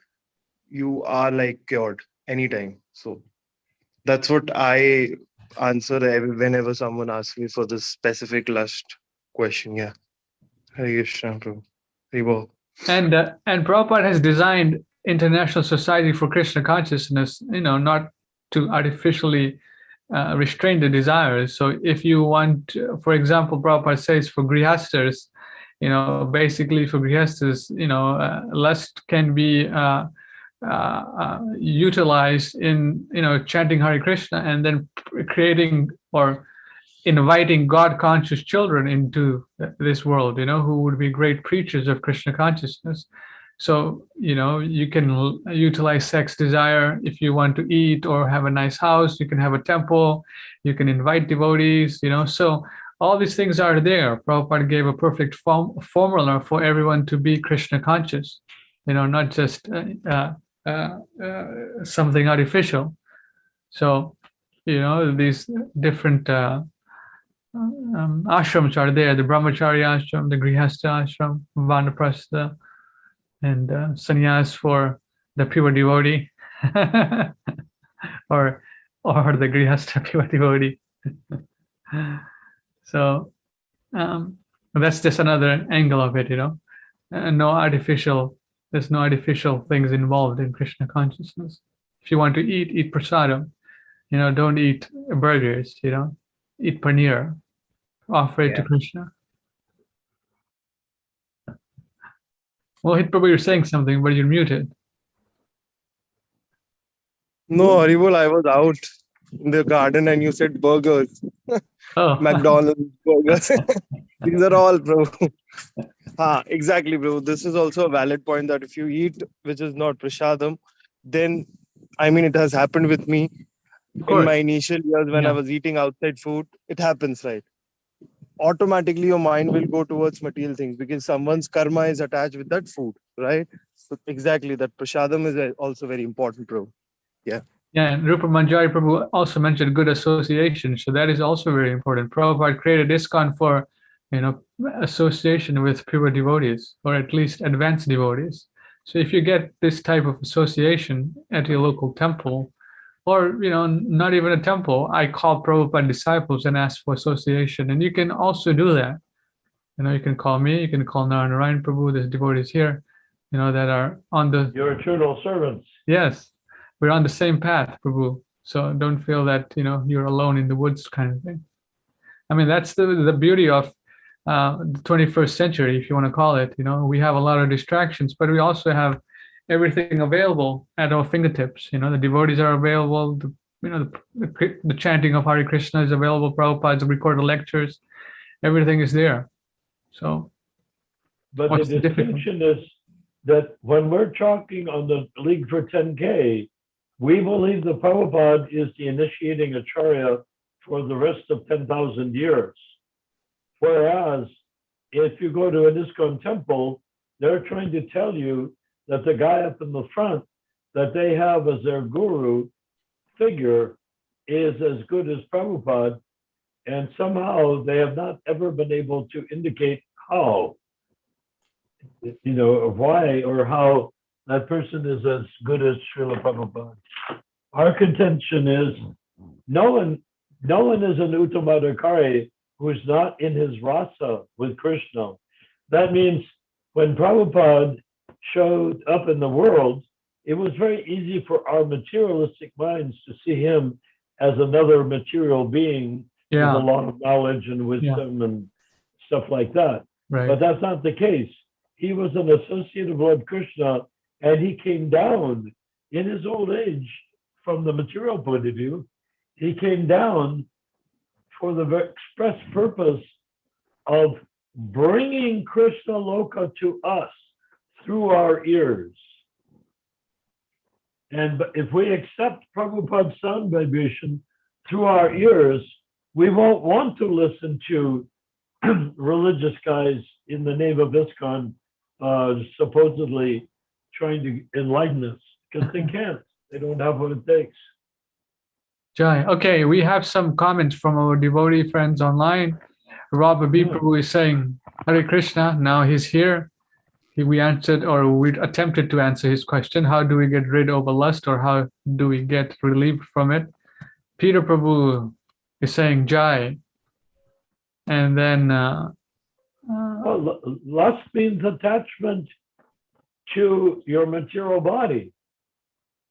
you are like cured anytime. So that's what I answer whenever someone asks me for this specific lust question. Yeah. Hare Krishna, Prabhu. Hare And Prabhupada has designed International Society for Krishna Consciousness, not to artificially restrain the desires. So if you want, for example, Prabhupada says for grihastas, basically for grihastas, lust can be utilized in chanting Hare Krishna and then creating or inviting God conscious children into this world, who would be great preachers of Krishna consciousness. So, you can utilize sex desire if you want to eat or have a nice house, you can have a temple, you can invite devotees, so all these things are there. Prabhupada gave a perfect formula for everyone to be Krishna conscious, not just something artificial. So, these different ashrams are there, the brahmacharya ashram, the grihastha ashram, vanaprastha, and sannyas for the pure devotee, or the grihastha pure devotee. So that's just another angle of it, there's no artificial things involved in Krishna consciousness. If you want to eat prasadam, don't eat burgers, eat paneer, offer it to Krishna. Well, Mohit, you're saying something, but you're muted. No, Haribol, I was out in the garden and you said burgers. Oh. McDonald's burgers. These are all, bro. Exactly, bro. This is also a valid point that if you eat which is not prasadam, then it has happened with me in my initial years when I was eating outside food. It happens, right? Automatically your mind will go towards material things because someone's karma is attached with that food, right? So exactly, that prasadam is also very important, bro. Yeah, and Rupa Manjari Prabhu also mentioned good association, so that is also very important. Prabhupada created ISKCON for, association with pure devotees, or at least advanced devotees. So if you get this type of association at your local temple, or not even a temple, I call Prabhupada disciples and ask for association, and you can also do that. You can call me, you can call Narayan Prabhu, there's devotees here, that are on the... Your eternal servants. Yes, we're on the same path, Prabhu. So don't feel that, you're alone in the woods kind of thing. That's the beauty of the 21st century, if you want to call it. We have a lot of distractions, but we also have everything available at our fingertips. The devotees are available. The chanting of Hare Krishna is available. Prabhupada's recorded lectures, everything is there. So, but the distinction is that when we're talking on the League for 10K, we believe the Prabhupada is the initiating acharya for the rest of 10,000 years. Whereas if you go to an ISKCON temple, they're trying to tell you that the guy up in the front that they have as their guru figure is as good as Prabhupada, and somehow they have not ever been able to indicate how, why or how that person is as good as Srila Prabhupada. Our contention is no one is an Uttamadhikari who is not in his rasa with Krishna. That means when Prabhupada showed up in the world, it was very easy for our materialistic minds to see him as another material being with a lot of knowledge and wisdom and stuff like that. Right. But that's not the case. He was an associate of Lord Krishna, and he came down in his old age from the material point of view. He came down for the express purpose of bringing Krishna Loka to us through our ears. And if we accept Prabhupada's sound vibration through our ears, we won't want to listen to religious guys in the name of ISKCON supposedly trying to enlighten us, because they can't. They don't have what it takes. Jai. Okay, we have some comments from our devotee friends online. Rob B. Prabhu is saying, Hare Krishna, now he's here. We answered, or we attempted to answer his question, how do we get rid of a lust, or how do we get relieved from it? Peter Prabhu is saying Jai. And then... well, lust means attachment to your material body.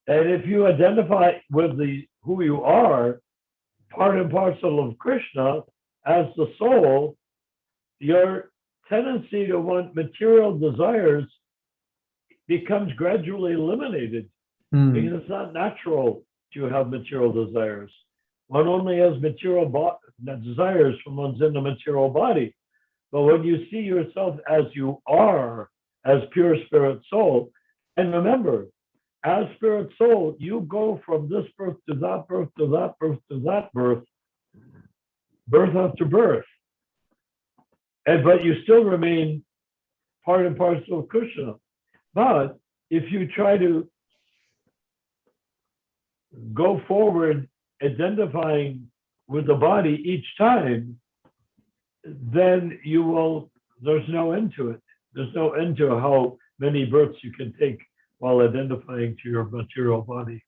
And if you identify with who you are, part and parcel of Krishna, as the soul, your tendency to want material desires becomes gradually eliminated because it's not natural to have material desires. One only has material desires from one's in the material body. But when you see yourself as you are, as pure spirit soul, and remember, as spirit soul, you go from this birth to that birth to that birth to that birth, birth after birth. But you still remain part and parcel of Krishna. But if you try to go forward identifying with the body each time, then there's no end to it. There's no end to how many births you can take while identifying to your material body.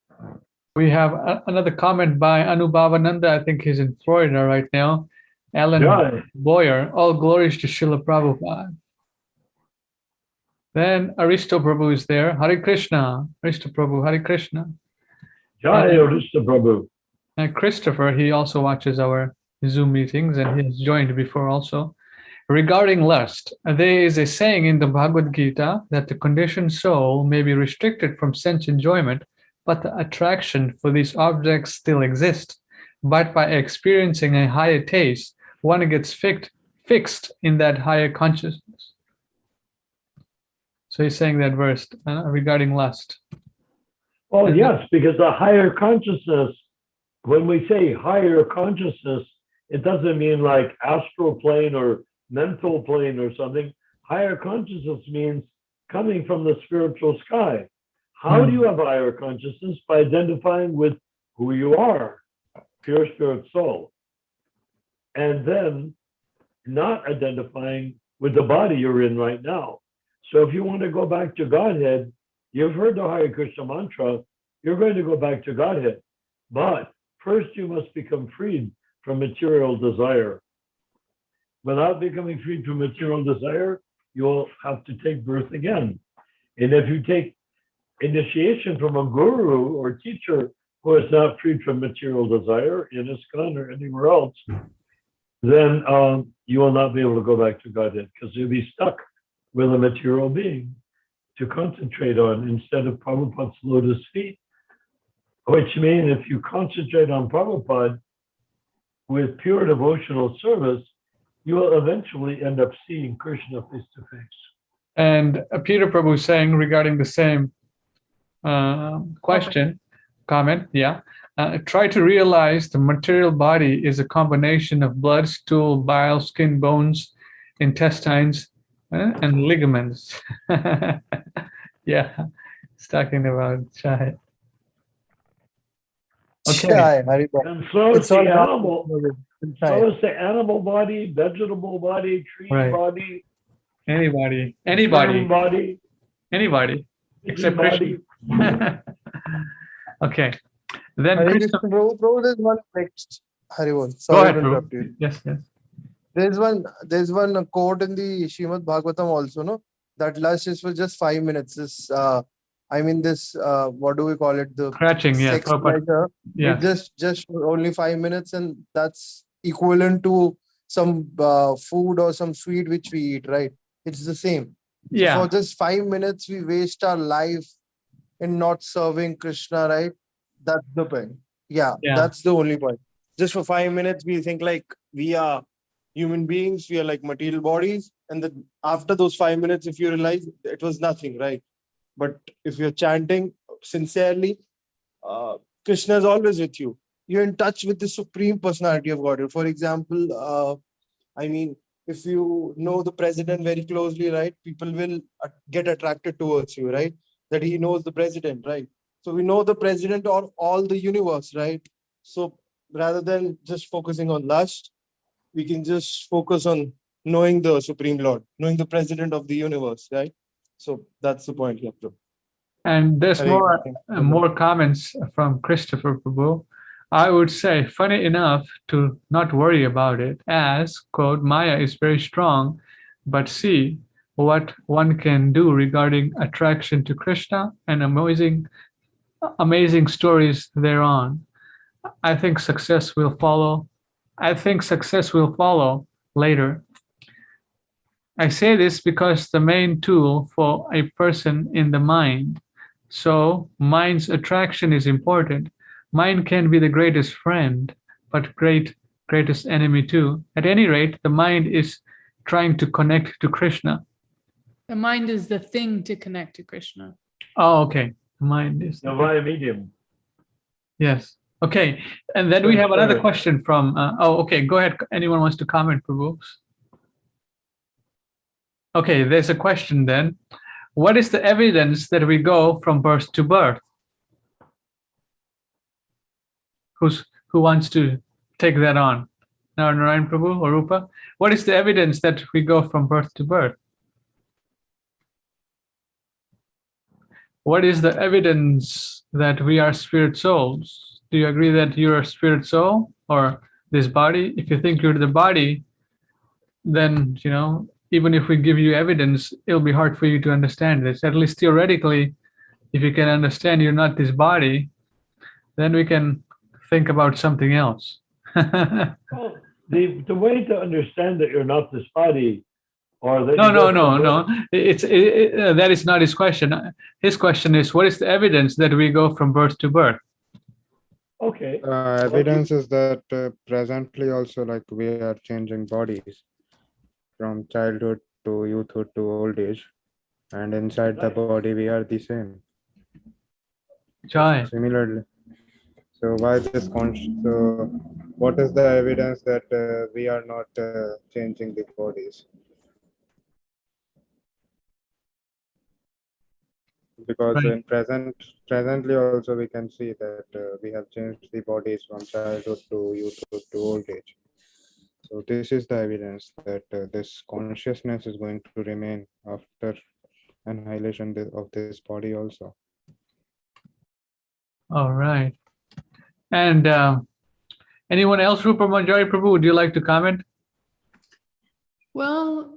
We have another comment by Anubhavananda. I think he's in Florida right now. Alan Boyer, all glories to Srila Prabhupada. Then Aristo Prabhu is there. Hare Krishna. Aristo Prabhu, Hare Krishna. Jai Aristo Prabhu. And Christopher, he also watches our Zoom meetings and he has joined before also. Regarding lust, there is a saying in the Bhagavad Gita that the conditioned soul may be restricted from sense enjoyment, but the attraction for these objects still exists. But by experiencing a higher taste, one gets fixed in that higher consciousness. So he's saying that verse regarding lust. Oh, yes, because the higher consciousness, when we say higher consciousness, it doesn't mean like astral plane or mental plane or something. Higher consciousness means coming from the spiritual sky. How do you have higher consciousness? By identifying with who you are, pure spirit soul. And then not identifying with the body you're in right now. So if you want to go back to Godhead, you've heard the Hare Krishna mantra, you're going to go back to Godhead. But first you must become freed from material desire. Without becoming freed from material desire, you'll have to take birth again. And if you take initiation from a guru or teacher who is not freed from material desire in ISKCON or anywhere else, then you will not be able to go back to Godhead because you'll be stuck with a material being to concentrate on instead of Prabhupada's lotus feet, which means if you concentrate on Prabhupada with pure devotional service, you will eventually end up seeing Krishna face to face. And Peter Prabhu is saying regarding the same comment, try to realize the material body is a combination of blood, stool, bile, skin, bones, intestines, and ligaments. Yeah, it's talking about chai. Okay. And so is the animal. So is the animal body, vegetable body, tree body. Anybody. Body. Anybody. Except Krishna. Okay. Then Prabhu, there's one next. Haribol. Sorry to interrupt you. Yes. There's one quote in the Srimad Bhagavatam also, no? That lust is for just 5 minutes. This what do we call it? The scratching, sex pleasure. Yeah. Just only 5 minutes, and that's equivalent to some food or some sweet which we eat, right? It's the same. Yeah. So for just 5 minutes, we waste our life in not serving Krishna, right? That's the point. Yeah, that's the only point. Just for 5 minutes, we think like we are human beings, we are like material bodies. And then after those 5 minutes, if you realize it was nothing, right? But if you're chanting sincerely, Krishna is always with you. You're in touch with the Supreme Personality of Godhead. For example, if you know the president very closely, right? People will get attracted towards you, right? That he knows the president, right? So we know the president of all the universe, right? So rather than just focusing on lust, we can just focus on knowing the Supreme Lord, knowing the president of the universe, right? So that's the point, Yapto. And there's more comments from Christopher Prabhu. I would say, funny enough, to not worry about it, as, quote, Maya is very strong, but see what one can do regarding attraction to Krishna and amazing stories thereon. I think success will follow later. I say this because the main tool for a person in the mind. So mind's attraction is important. Mind can be the greatest friend, but greatest enemy too. At any rate, the mind is trying to connect to Krishna. The mind is the thing to connect to Krishna. Oh, okay. The mind is The via medium. Yes. Okay. And then we have another question from. Okay. Go ahead. Anyone wants to comment, Prabhu? Okay. There's a question then. What is the evidence that we go from birth to birth? Who wants to take that on? Now, Narayan Prabhu or Rupa? What is the evidence that we go from birth to birth? What is the evidence that we are spirit souls? Do you agree that you're a spirit soul or this body? If you think you're the body, then, even if we give you evidence, it'll be hard for you to understand this. At least theoretically, if you can understand you're not this body, then we can think about something else. Well, the way to understand that you're not this body, or that no. That is not his question. His question is, what is the evidence that we go from birth to birth? Okay. Evidence is that presently also, like, we are changing bodies from childhood to youthhood to old age, and inside the body we are the same. Jai. Similarly. So why this so what is the evidence that we are not changing the bodies? Because in presently also we can see that we have changed the bodies from childhood to youthhood to old age. So this is the evidence that this consciousness is going to remain after annihilation of this body also. All right. And anyone else, Rupa Manjari Prabhu, would you like to comment? Well,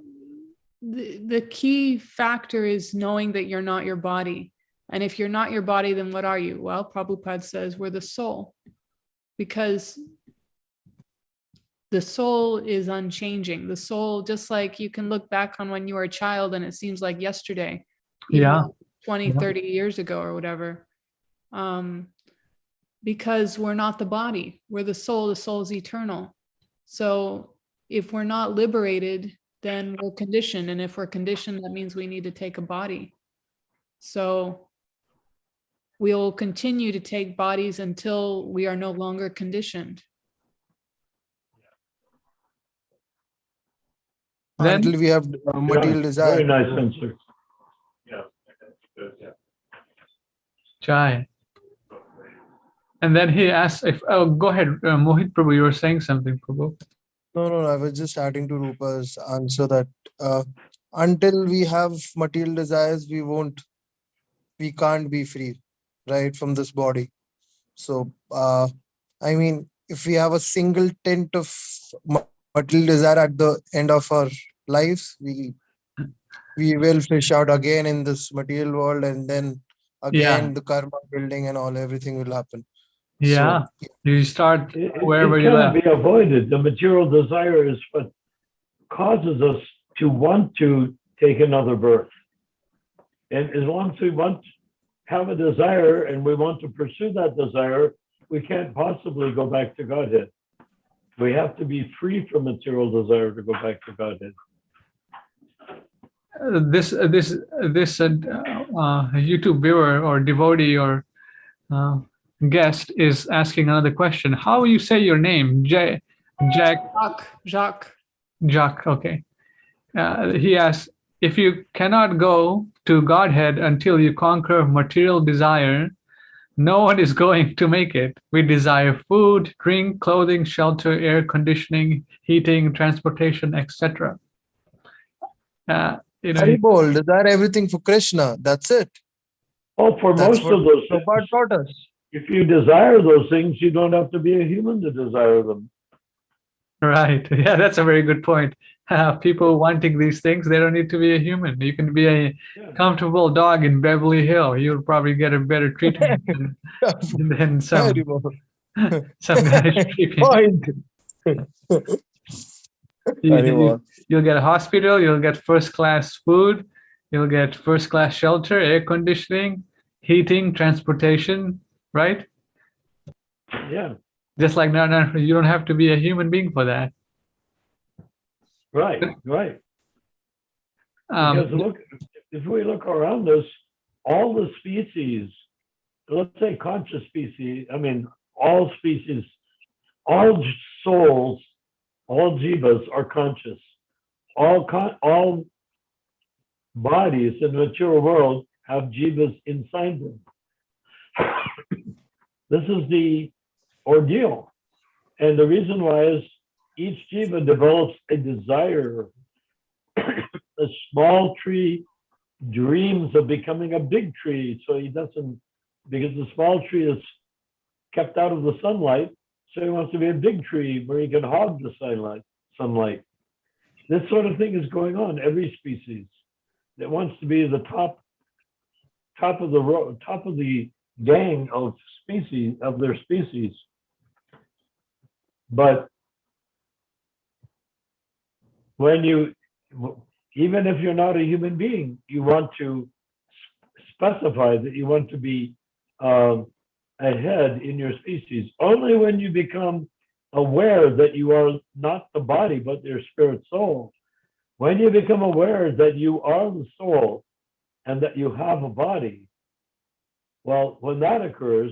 the key factor is knowing that you're not your body. And if you're not your body, then what are you? Well, Prabhupada says we're the soul, because the soul is unchanging. The soul, just like you can look back on when you were a child and it seems like yesterday, Yeah. 20, 30 years ago or whatever. Because we're not the body, we're the soul is eternal. So if we're not liberated, then we're conditioned. And if we're conditioned, that means we need to take a body. So we'll continue to take bodies until we are no longer conditioned. Until we have material desire. Very nice answer. Yeah. Jai. And then he asked if, go ahead, Mohit Prabhu, you were saying something, Prabhu. No, I was just adding to Rupa's answer that until we have material desires, we can't be free, right, from this body. So, if we have a single tint of material desire at the end of our lives, we will fish out again in this material world, and then again the karma building and everything will happen. Yeah, so, you start wherever you left. It cannot be avoided. The material desire is what causes us to want to take another birth. And as long as we have a desire and we want to pursue that desire, we can't possibly go back to Godhead. We have to be free from material desire to go back to Godhead. This YouTube viewer or devotee or guest is asking another question. How you say your name? Jacques. Okay. He asks, if you cannot go to Godhead until you conquer material desire, no one is going to make it. We desire food, drink, clothing, shelter, air conditioning, heating, transportation, etc. Haribol, desire everything for Krishna. That's it. Oh, for most of those things. Prabhupada taught us. If you desire those things, you don't have to be a human to desire them. Right. Yeah, that's a very good point. People wanting these things, they don't need to be a human. You can be a comfortable dog in Beverly Hills. You'll probably get a better treatment than some guys treating. You'll get a hospital, you'll get first class food, you'll get first class shelter, air conditioning, heating, transportation, right? Yeah. Just like no, you don't have to be a human being for that. Right. Because look, if we look around us, all the species, let's say conscious species, I mean, all species, all souls, all jivas are conscious. All bodies in the material world have jivas inside them. This is the ordeal. And the reason why is each jiva develops a desire. A small tree dreams of becoming a big tree, so he doesn't, because the small tree is kept out of the sunlight, so he wants to be a big tree where he can hog the sunlight. This sort of thing is going on. Every species that wants to be the top of the gang of species of their species. But when you, even if you're not a human being, you want to specify that you want to be ahead in your species. Only when you become aware that you are not the body, but your spirit soul, when you become aware that you are the soul and that you have a body, well, when that occurs,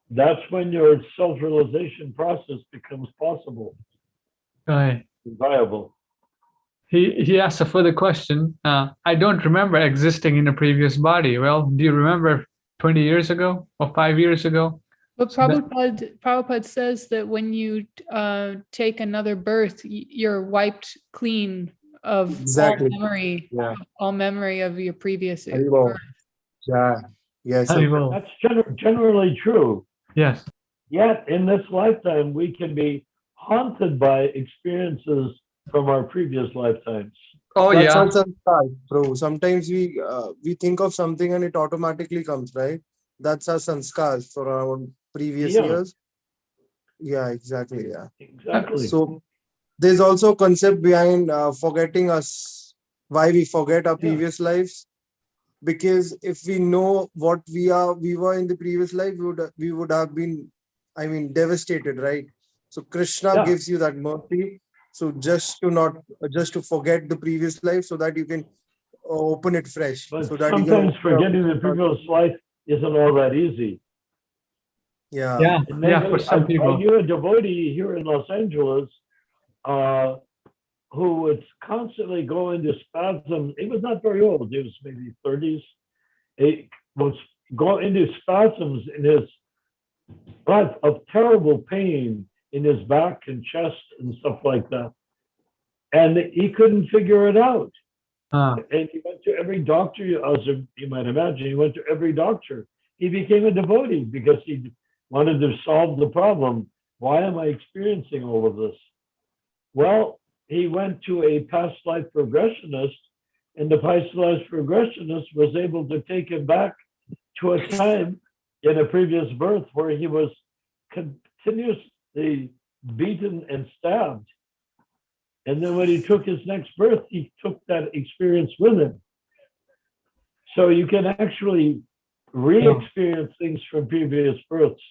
that's when your self-realization process becomes possible. Right. Viable. He asked a further question. I don't remember existing in a previous body. Well, do you remember 20 years ago or 5 years ago? But Prabhupada says that when you take another birth, you're wiped clean of all memory of your previous birth. Yeah. Yes. That's generally true. Yes. Yet in this lifetime, we can be haunted by experiences from our previous lifetimes. Oh, That's yeah. also bro. Sometimes we think of something and it automatically comes, right? That's our sanskars for our previous years. Yeah, exactly. Yeah. Exactly. So there's also a concept behind forgetting us, why we forget our previous lives. Because if we know what we were in the previous life, we would have been, devastated, right? So Krishna gives you that mercy. So just to forget the previous life, so that you can open it fresh. But so that sometimes forgetting the previous life isn't all that easy. Yeah. For some people. I knew a devotee here in Los Angeles who would constantly go into spasms. He was not very old. He was maybe 30s. He would go into spasms in his butt of terrible pain in his back and chest and stuff like that. And he couldn't figure it out. And he went to every doctor, as you might imagine, he went to every doctor. He became a devotee because he wanted to solve the problem. Why am I experiencing all of this? Well, he went to a past life regressionist, and the past life regressionist was able to take him back to a time in a previous birth where he was continuously beaten and stabbed. And then when he took his next birth, he took that experience with him. So you can actually re-experience things from previous births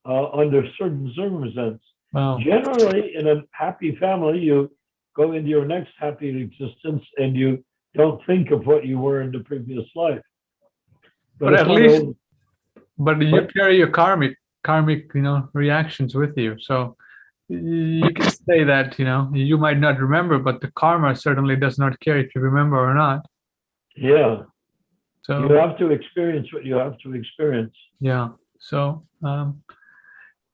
under certain circumstances. Wow. Generally, in a happy family, you go into your next happy existence and you don't think of what you were in the previous life. But at least, you carry your karmic, reactions with you. So you can say that, you might not remember, but the karma certainly does not care if you remember or not. Yeah. So you have to experience what you have to experience. Yeah. So,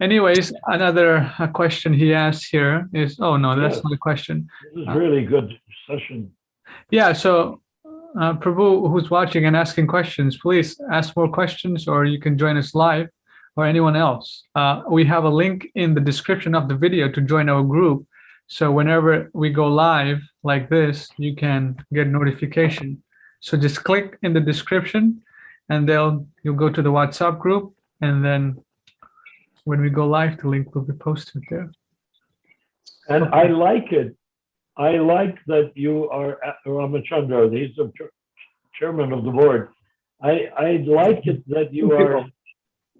anyways, another question he asked here is, oh no, that's not a question. This is really good session. Yeah. So, Prabhu, who's watching and asking questions, please ask more questions, or you can join us live, or anyone else. We have a link in the description of the video to join our group. So whenever we go live like this, you can get notification. So just click in the description, and you'll go to the WhatsApp group, and then when we go live, the link will be posted there. And I like it. I like that you are Ramachandra. He's the chairman of the board. I like it that you are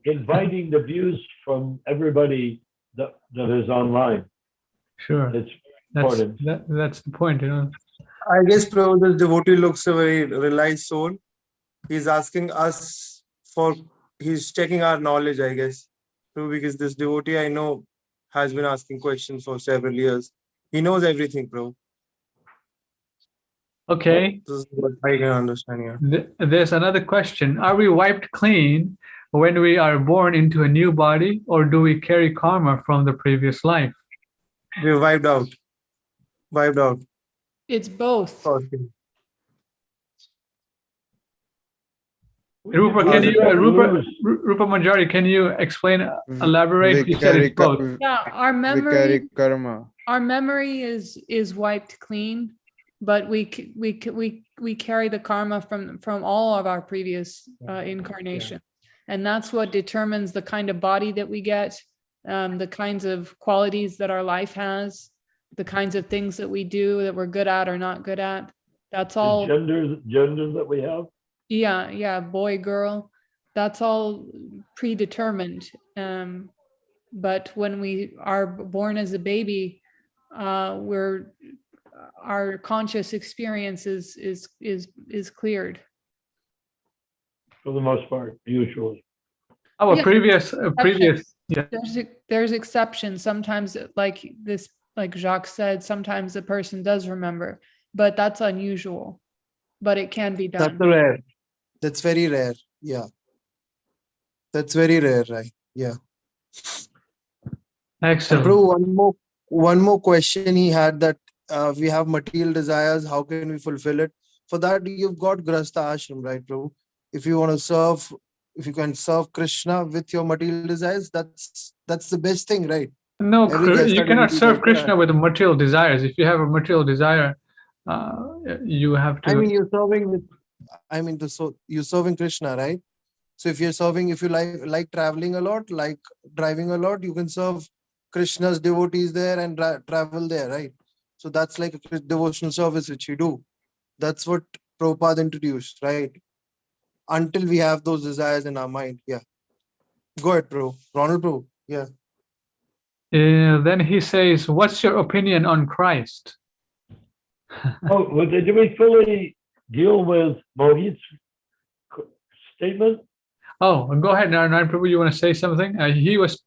inviting the views from everybody that is online. Sure. It's That's important. that's the point, you know. I guess Prabhu, this devotee looks a very realized soul. He's asking us for, he's checking our knowledge, I guess. Prabhu, because this devotee I know has been asking questions for several years. He knows everything, Prabhu. Okay. This is what I can understand, yeah. There's another question. Are we wiped clean when we are born into a new body, or do we carry karma from the previous life? We're wiped out. Wiped out. It's both. Okay. Rupa, can you, Rupa Manjari, can you explain, elaborate? You said it's both. Yeah, our We memory, carry karma. our memory is wiped clean, but we carry the karma from all of our previous incarnations, and that's what determines the kind of body that we get, the kinds of qualities that our life has, the kinds of things that we do that we're good at or not good at. That's all. Genders that we have. Yeah, boy, girl, that's all predetermined. But when we are born as a baby, our conscious experience is cleared. For the most part, usually. Our Yeah, previous, yeah. There's exceptions. Sometimes, like Jacques said, sometimes the person does remember, but that's unusual. But it can be done. That's rare. That's very rare. Yeah. That's very rare, right? Yeah. Excellent. Prabhu, one more question he had, that we have material desires, how can we fulfill it? For that, you've got Grasta Ashram, right, Prabhu? If you want to serve, if you can serve Krishna with your material desires, that's the best thing, right? No, you cannot serve Krishna with material desires. If you have a material desire, you have to. I mean, you're serving with, you're serving Krishna, right? So if you like traveling a lot, like driving a lot, you can serve Krishna's devotees there and travel there, right? So that's like a devotional service which you do. That's what Prabhupada introduced, right? Until we have those desires in our mind. Yeah. Go ahead, Prabhu. Ronald Prabhu. Yeah. Then he says, what's your opinion on Christ? Oh, did we fully deal with Mohit's statement? Oh, go ahead, Narayan Prabhu, you want to say something? He was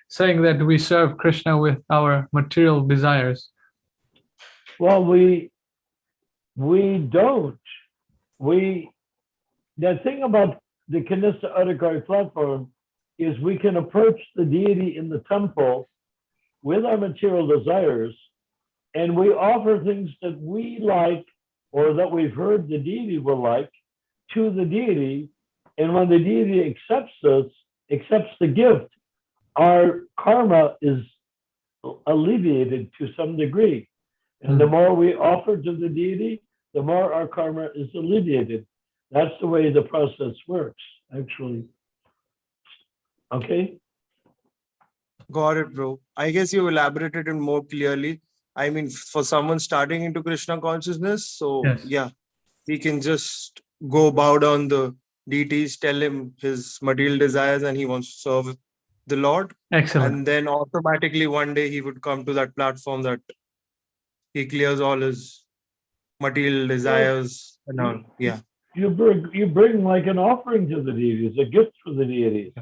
saying that we serve Krishna with our material desires. Well, we don't. The thing about the Kanista Adhikari platform is we can approach the deity in the temple with our material desires, and we offer things that we like or that we've heard the deity will like to the deity. And when the deity accepts the gift, our karma is alleviated to some degree. And the more we offer to the deity, the more our karma is alleviated. That's the way the process works, actually. Okay? Got it, bro. I guess you elaborated it more clearly. I mean, for someone starting into Krishna consciousness, so yes. Yeah, he can just go bow down the deities, tell him his material desires and he wants to serve the Lord. Excellent. And then automatically one day he would come to that platform that he clears all his material desires and all. Yeah. You bring like an offering to the deity. It's a gift for the deity.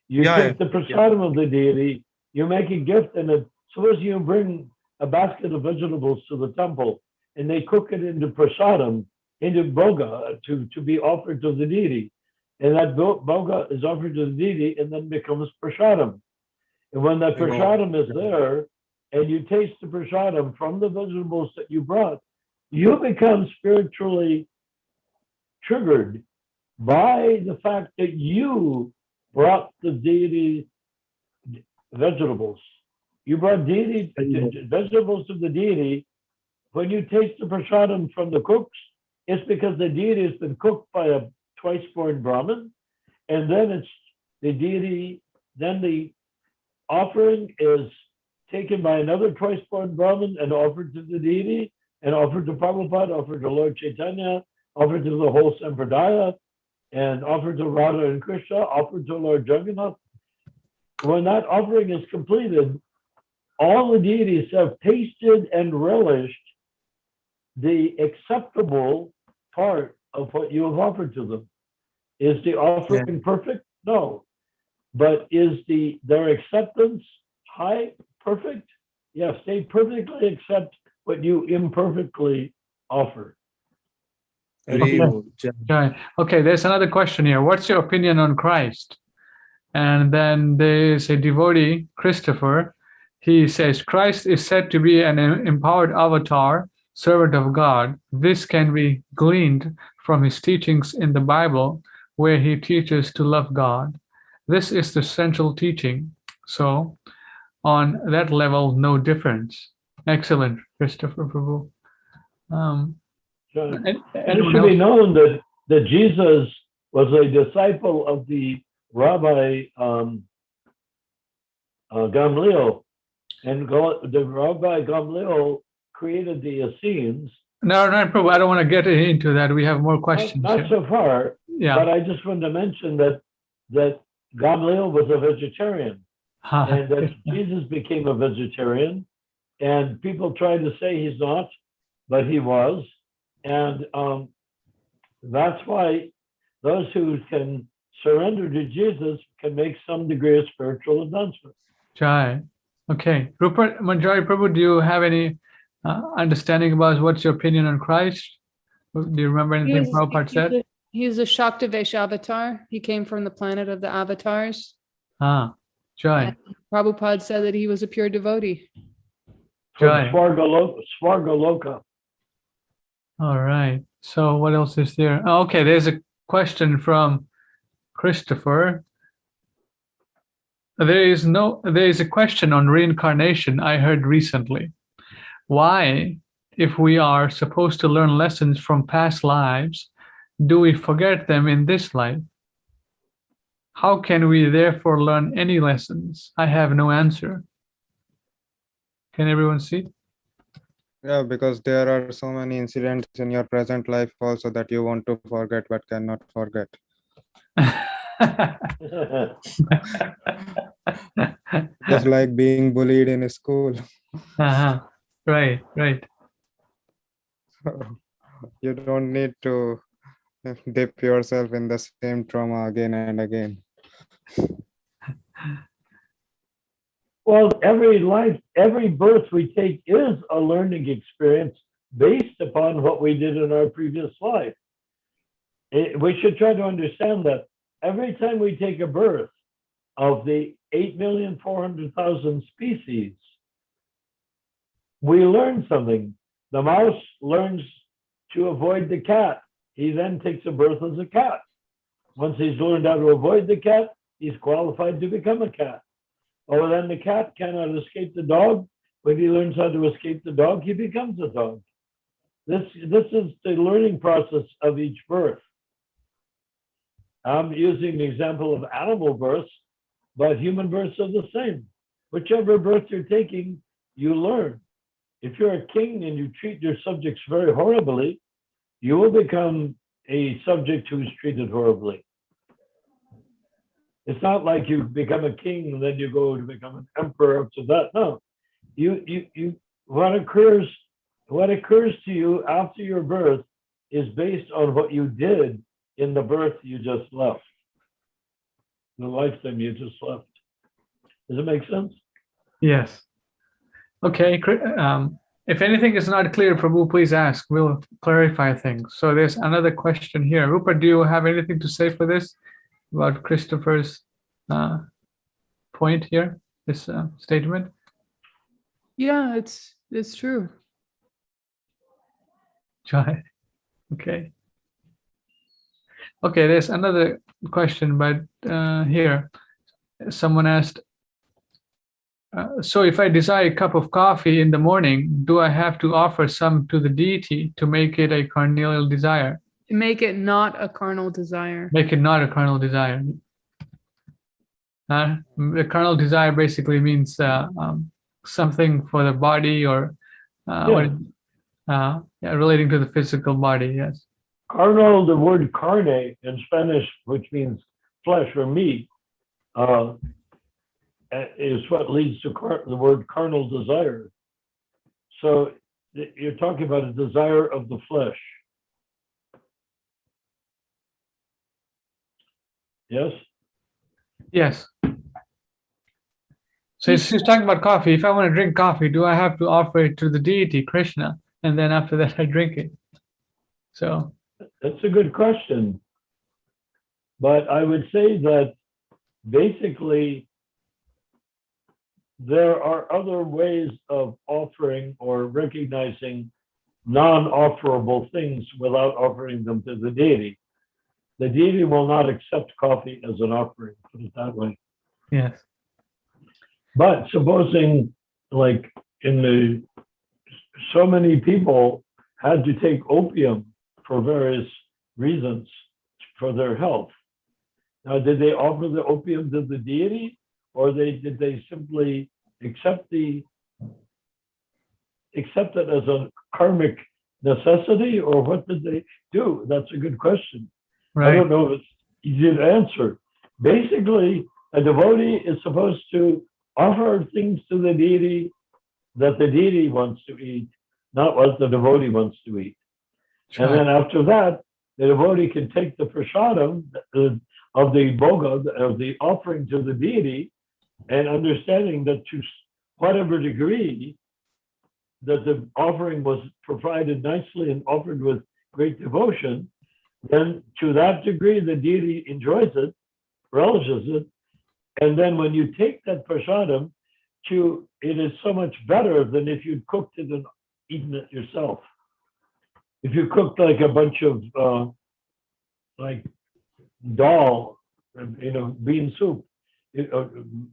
You take the prasadam of the deity, you make a gift, and suppose you bring a basket of vegetables to the temple and they cook it into prasadam, into boga, to be offered to the deity. And that boga is offered to the deity and then becomes prasadam. And when that prasadam is there and you taste the prasadam from the vegetables that you brought, you become spiritually triggered by the fact that you brought the deity vegetables. You brought deity vegetables to the deity. When you taste the prasadam from the cooks, it's because the deity has been cooked by a twice-born Brahmin, and then it's the deity. Then the offering is taken by another twice-born Brahmin and offered to the deity, and offered to Prabhupada, offered to Lord Chaitanya, offered to the whole Sampradaya, and offered to Radha and Krishna, offered to Lord Jagannath. When that offering is completed, all the deities have tasted and relished the acceptable part of what you have offered to them. Is the offering perfect? No. But is their acceptance high, perfect? Yes, they perfectly accept what you imperfectly offer. Okay, there's another question here. What's your opinion on Christ? And then there's a devotee, Christopher. He says, Christ is said to be an empowered avatar, servant of God. This can be gleaned from his teachings in the Bible, where he teaches to love God. This is the central teaching. So, on that level, no difference. Excellent, Christopher Prabhu. And it should be known that Jesus was a disciple of the Rabbi Gamliel, and the Rabbi Gamliel created the Essenes. No, Prabhu, I don't want to get into that. We have more questions. Not so far, yeah. But I just wanted to mention that Gamliel was a vegetarian, and that Jesus became a vegetarian, and people try to say he's not, but he was. And that's why those who can surrender to Jesus can make some degree of spiritual advancement. Jai. Okay. Rupert Manjari Prabhu, do you have any understanding about what's your opinion on Christ? Do you remember anything Prabhupada said? He's a Shaktavesh avatar. He came from the planet of the avatars. Jai. And Prabhupada said that he was a pure devotee. From Svargaloka. All right. So what else is there? Oh, okay, there's a question from Christopher. There is a question on reincarnation I heard recently. Why, if we are supposed to learn lessons from past lives, do we forget them in this life? How can we therefore learn any lessons? I have no answer. Can everyone see? Yeah, because there are so many incidents in your present life also that you want to forget but cannot forget. Just like being bullied in school. Right. You don't need to dip yourself in the same trauma again and again. Well, every birth we take is a learning experience based upon what we did in our previous life. We should try to understand that every time we take a birth of the 8,400,000 species, we learn something. The mouse learns to avoid the cat. He then takes a birth as a cat. Once he's learned how to avoid the cat, he's qualified to become a cat. Or then the cat cannot escape the dog. When he learns how to escape the dog, he becomes a dog. This is the learning process of each birth. I'm using the example of animal births, but human births are the same. Whichever birth you're taking, you learn. If you're a king and you treat your subjects very horribly, you will become a subject who's treated horribly. It's not like you become a king and then you go to become an emperor after that. No, what occurs to you after your birth is based on what you did in the birth you just left, the lifetime you just left. Does it make sense? Yes. Okay. If anything is not clear, Prabhu, please ask. We'll clarify things. So there's another question here. Rupert, do you have anything to say for this about Christopher's point here, this statement? Yeah, it's true. Jai. Okay. Okay, there's another question, but here, someone asked, so if I desire a cup of coffee in the morning, do I have to offer some to the deity to make it a carnal desire? To make it not a carnal desire. Make it not a carnal desire. The carnal desire basically means something for the body or relating to the physical body. Yes. Carnal, the word carne in Spanish, which means flesh or meat, is what leads to the word carnal desire. So you're talking about a desire of the flesh. Yes? Yes. So she's talking about coffee. If I want to drink coffee, do I have to offer it to the deity, Krishna? And then after that, I drink it. So that's a good question. But I would say that basically there are other ways of offering or recognizing non-offerable things without offering them to the deity. The deity will not accept coffee as an offering, put it that way. Yes. But supposing, like so many people had to take opium for various reasons for their health. Now, did they offer the opium to the deity, or did they simply accept it as a karmic necessity, or what did they do? That's a good question. Right. I don't know if it's easy to answer. Basically, a devotee is supposed to offer things to the deity that the deity wants to eat, not what the devotee wants to eat. Sure. And then after that, the devotee can take the prasadam of the bhoga, of the offering to the deity, and understanding that to whatever degree that the offering was provided nicely and offered with great devotion, then to that degree the deity enjoys it, relishes it, and then when you take that prasadam, it is so much better than if you'd cooked it and eaten it yourself. If you cooked like a bunch of like dal, bean soup,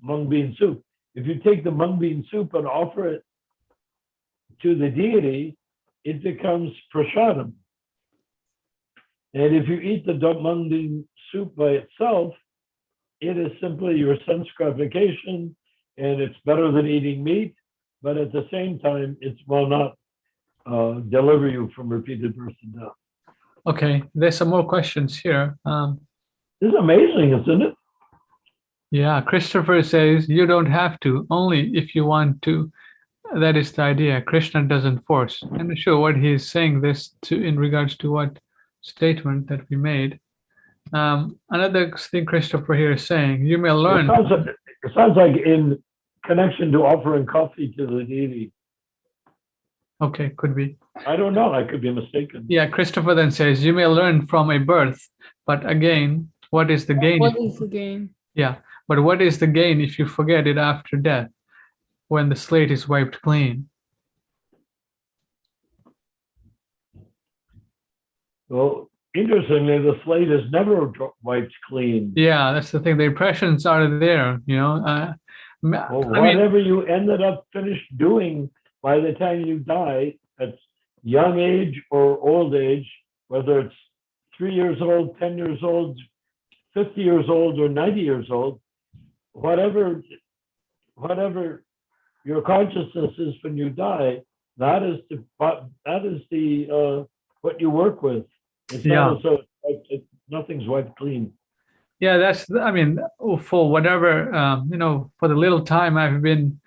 mung bean soup. If you take the mung bean soup and offer it to the deity, it becomes prasadam. And if you eat the mung bean soup by itself, it is simply your sense gratification, and it's better than eating meat, but at the same time, it will not deliver you from repeated birth and death. Okay, there's some more questions here. This is amazing, isn't it? Yeah, Christopher says, you don't have to, only if you want to. That is the idea. Krishna doesn't force. I'm not sure what he's saying this to in regards to what statement that we made. Another thing Christopher here is saying, you may learn. It sounds like in connection to offering coffee to the deity. Okay, could be. I don't know. I could be mistaken. Yeah, Christopher then says, you may learn from a birth, but again, what is the gain? What is the gain? Yeah, but what is the gain if you forget it after death, when the slate is wiped clean? Well, interestingly, the slate is never wiped clean. Yeah, that's the thing. The impressions are there, whatever you ended up finished doing by the time you die, at young age or old age, whether it's 3 years old, 10 years old, 50 years old, or 90 years old, whatever your consciousness is when you die, that is the what you work with. It's not so nothing's wiped clean. Yeah, for whatever for the little time I've been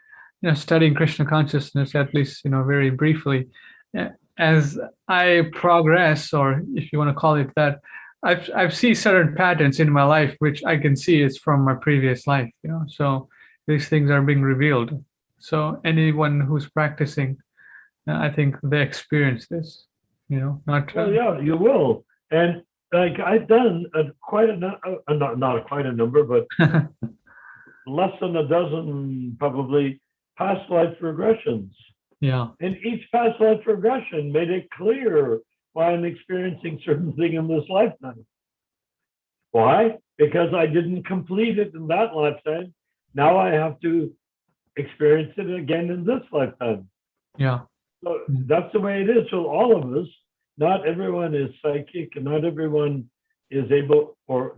studying Krishna consciousness, at least very briefly, as I progress, or if you want to call it that, I've seen certain patterns in my life which I can see is from my previous life, so these things are being revealed. So anyone who's practicing, I think they experience this, not. Well, yeah, you will. And like I've done not quite a number, but less than a dozen probably past life regressions. Yeah. And each past life regression made it clear why I'm experiencing certain thing in this lifetime. Why? Because I didn't complete it in that lifetime. Now I have to experience it again in this lifetime. Yeah. So that's the way it is. So all of us, not everyone is psychic, and not everyone is able, or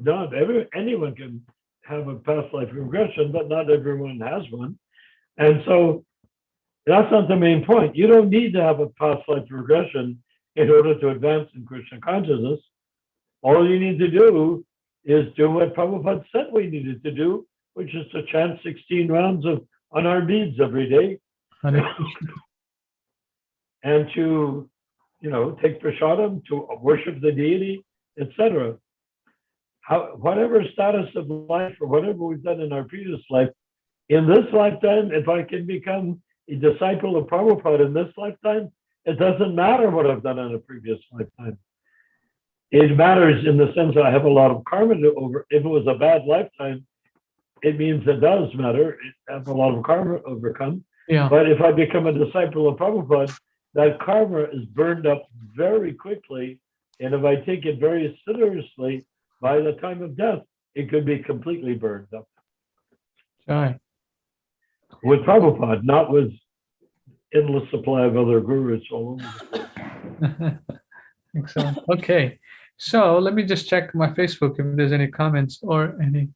anyone can have a past life regression, but not everyone has one. And so That's not the main point. You don't need to have a past life regression in order to advance in Krishna consciousness. All you need to do is do what Prabhupada said we needed to do, which is to chant 16 rounds of unarmed beads every day. And to, take prasadam, to worship the deity, etc. Whatever status of life or whatever we've done in our previous life, in this lifetime, if I can become a disciple of Prabhupada in this lifetime, it doesn't matter what I've done in a previous lifetime. It matters in the sense that I have a lot of karma to over. If it was a bad lifetime, it means it does matter. I have a lot of karma to overcome. Yeah. But if I become a disciple of Prabhupada, that karma is burned up very quickly. And if I take it very seriously, by the time of death, it could be completely burned up. Right. With Prabhupada, not with endless supply of other gurus all over the place. Excellent. Okay. So let me just check my Facebook if there's any comments or any.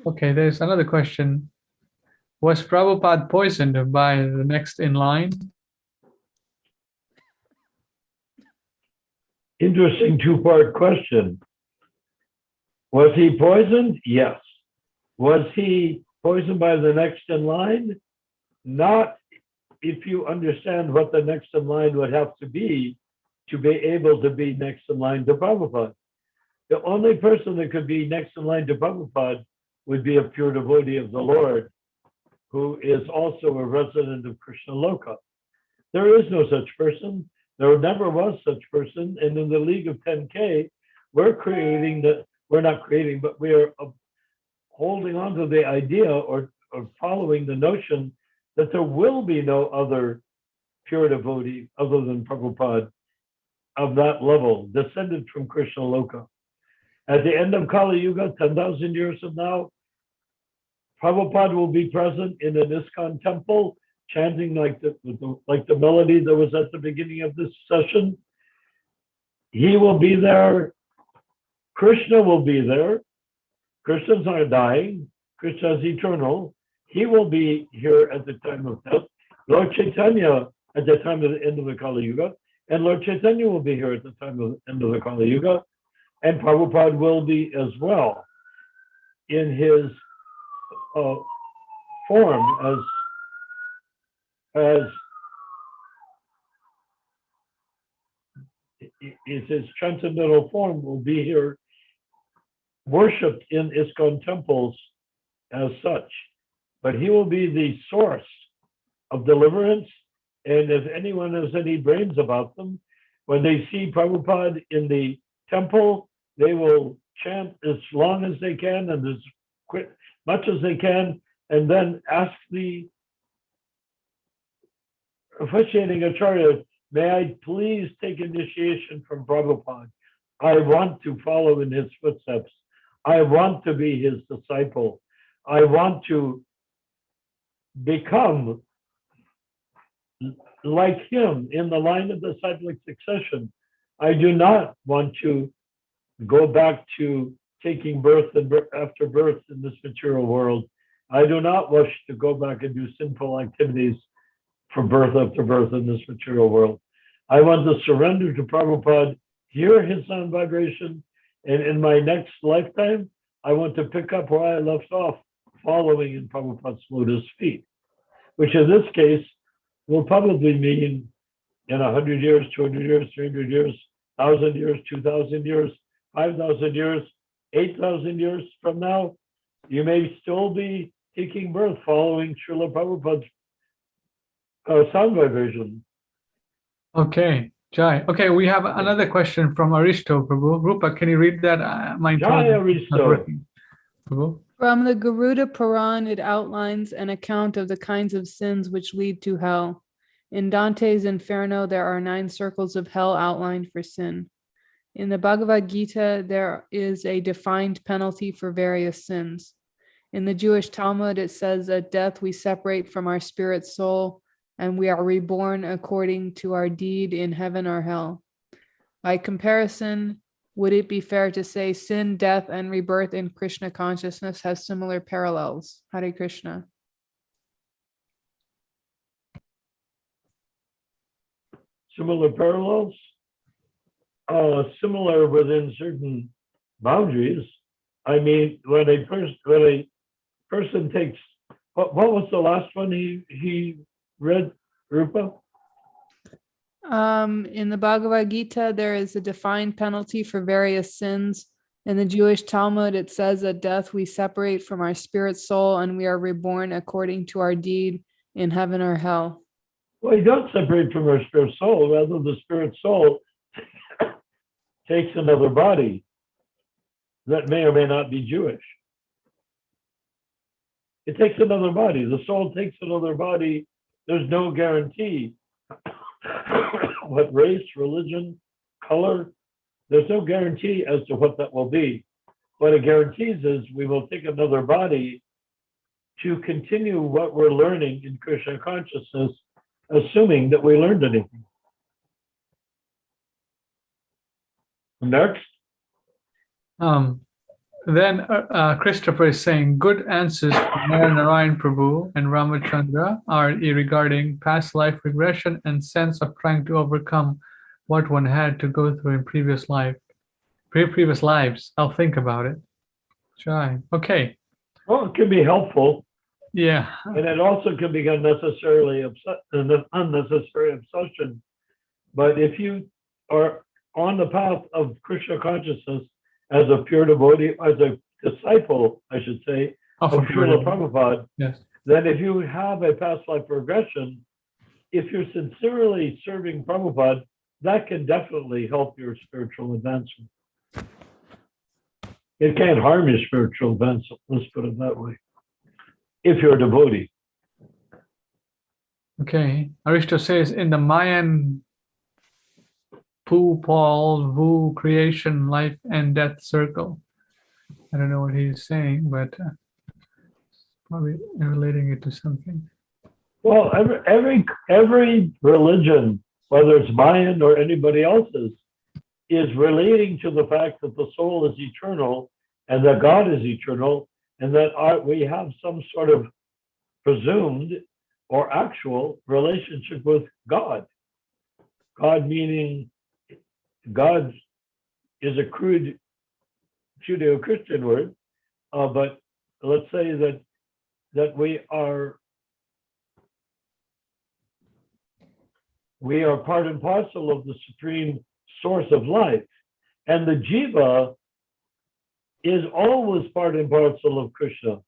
Okay, there's another question. Was Prabhupada poisoned by the next in line? Interesting two-part question. Was he poisoned? Yes. Was he poisoned by the next in line? Not if you understand what the next in line would have to be able to be next in line to Prabhupada. The only person that could be next in line to Prabhupada would be a pure devotee of the Lord, who is also a resident of Krishna Loka. There is no such person. There never was such person. And in the League of 10K, we're holding on to the idea or following the notion that there will be no other pure devotee other than Prabhupada of that level, descended from Krishna Loka. At the end of Kali Yuga, 10,000 years from now, Prabhupada will be present in an ISKCON temple, chanting like the melody that was at the beginning of this session. He will be there. Krishna will be there. Krishna's not dying. Krishna is eternal. He will be here at the time of death. Lord Chaitanya at the time of the end of the Kali Yuga. And Lord Chaitanya will be here at the time of the end of the Kali Yuga. And Prabhupada will be as well in his form as his transcendental form will be here, worshipped in ISKCON temples as such. But he will be the source of deliverance. And if anyone has any brains about them, when they see Prabhupada in the temple, they will chant as long as they can and as much as they can, and then ask the officiating acharya, may I please take initiation from Prabhupada? I want to follow in his footsteps. I want to be his disciple. I want to become like him in the line of disciplic succession. I do not want to go back to taking birth and after birth in this material world. I do not wish to go back and do sinful activities for birth after birth in this material world. I want to surrender to Prabhupada, hear his sound vibration, and in my next lifetime, I want to pick up where I left off, following in Prabhupada's lotus feet, which in this case will probably mean in 100 years, 200 years, 300 years, 1,000 years, 2,000 years, 5,000 years, 8,000 years from now, you may still be taking birth following Srila Prabhupada's sound vibration. Okay, Jai. Okay, we have another question from Aristo, Prabhu. Rupa, can you read that? My Jai Aristo. From the Garuda Puran, it outlines an account of the kinds of sins which lead to hell. In Dante's Inferno, there are 9 circles of hell outlined for sin. In the Bhagavad Gita, there is a defined penalty for various sins. In the Jewish Talmud, it says at death we separate from our spirit soul, and we are reborn according to our deed in heaven or hell. By comparison, would it be fair to say sin, death, and rebirth in Krishna consciousness has similar parallels? Hare Krishna. Similar parallels? Similar within certain boundaries. I mean, when a person takes, what was the last one he read, Rupa? In the Bhagavad Gita, there is a defined penalty for various sins. In the Jewish Talmud, it says at death we separate from our spirit soul and we are reborn according to our deed in heaven or hell. Well, you don't separate from our spirit soul. Rather, the spirit soul takes another body that may or may not be Jewish. It takes another body. The soul takes another body. There's no guarantee what race, religion, color. There's no guarantee as to what that will be. What it guarantees is we will take another body to continue what we're learning in Krishna consciousness, assuming that we learned anything. Next. Then Christopher is saying, good answers from Narayan Prabhu and Ramachandra are regarding past life regression and sense of trying to overcome what one had to go through in previous lives. I'll think about it. Try. Okay. Well, it can be helpful. Yeah. And it also can be unnecessary obsession. But if you are on the path of Krishna consciousness as a pure devotee, as a disciple, I should say, of Srila Prabhupada, yes, then if you have a past life regression, if you're sincerely serving Prabhupada, that can definitely help your spiritual advancement. It can't harm your spiritual advancement, let's put it that way, if you're a devotee. Okay. Aristo says, in the Mayan Paul Vu creation, life and death circle. I don't know what he's saying, but probably relating it to something. Well, every religion, whether it's Mayan or anybody else's, is relating to the fact that the soul is eternal and that God is eternal and that we have some sort of presumed or actual relationship with God. God meaning God is a crude Judeo-Christian word, but let's say that we are part and parcel of the supreme source of life, and the jiva is always part and parcel of Krishna.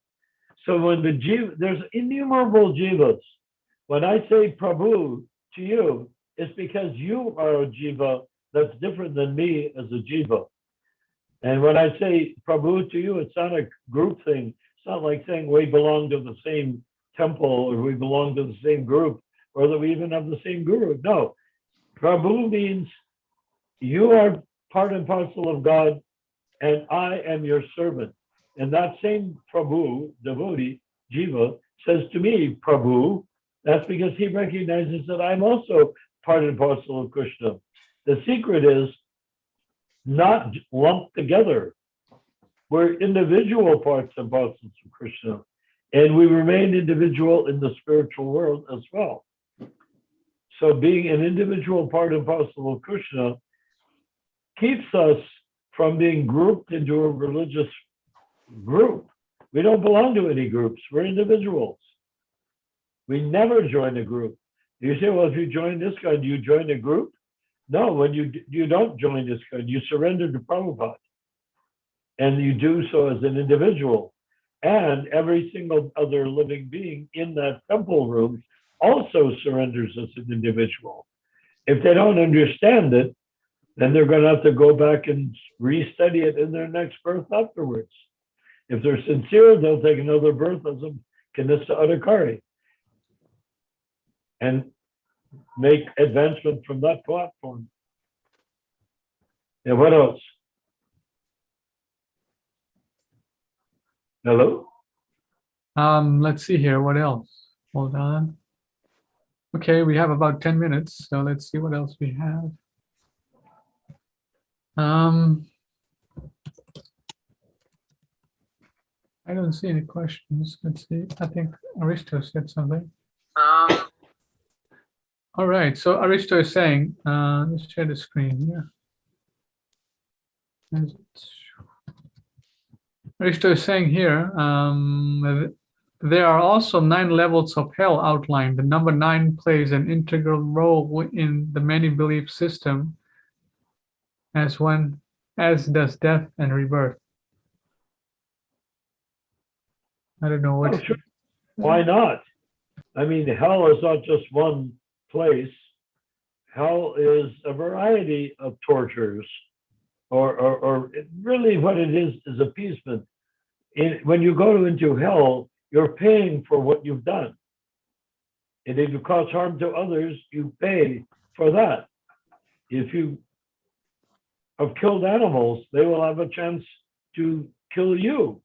So when the jiva, there's innumerable jivas. When I say Prabhu to you, it's because you are a jiva that's different than me as a jiva. And when I say Prabhu to you, it's not a group thing. It's not like saying we belong to the same temple or we belong to the same group or that we even have the same guru. No, Prabhu means you are part and parcel of God and I am your servant. And that same Prabhu, devotee, jiva, says to me, Prabhu, that's because he recognizes that I'm also part and parcel of Krishna. The secret is not lumped together. We're individual parts and parcels of Krishna, and we remain individual in the spiritual world as well. So being an individual part and parcel of Krishna keeps us from being grouped into a religious group. We don't belong to any groups. We're individuals. We never join a group. You say, well, if you join this guy, do you join a group? No, when you don't join this guy, you surrender to Prabhupada. And you do so as an individual. And every single other living being in that temple room also surrenders as an individual. If they don't understand it, then they're going to have to go back and restudy it in their next birth afterwards. If they're sincere, they'll take another birth as a Kanista Adhikari and make advancement from that platform. And what else? Hello? Let's see here. What else? Hold on. Okay, we have about 10 minutes, so let's see what else we have. I don't see any questions. Let's see. I think Aristo said something. All right. So Aristo is saying, let's share the screen here. Aristo is saying here, there are also 9 levels of hell outlined. The number 9 plays an integral role in the many belief system, as does death and rebirth. I don't know what. Oh, sure. Why not? I mean, hell is not just one place. Hell is a variety of tortures, or really what it is appeasement. When you go into hell, you're paying for what you've done. And if you cause harm to others, you pay for that. If you have killed animals, they will have a chance to kill you.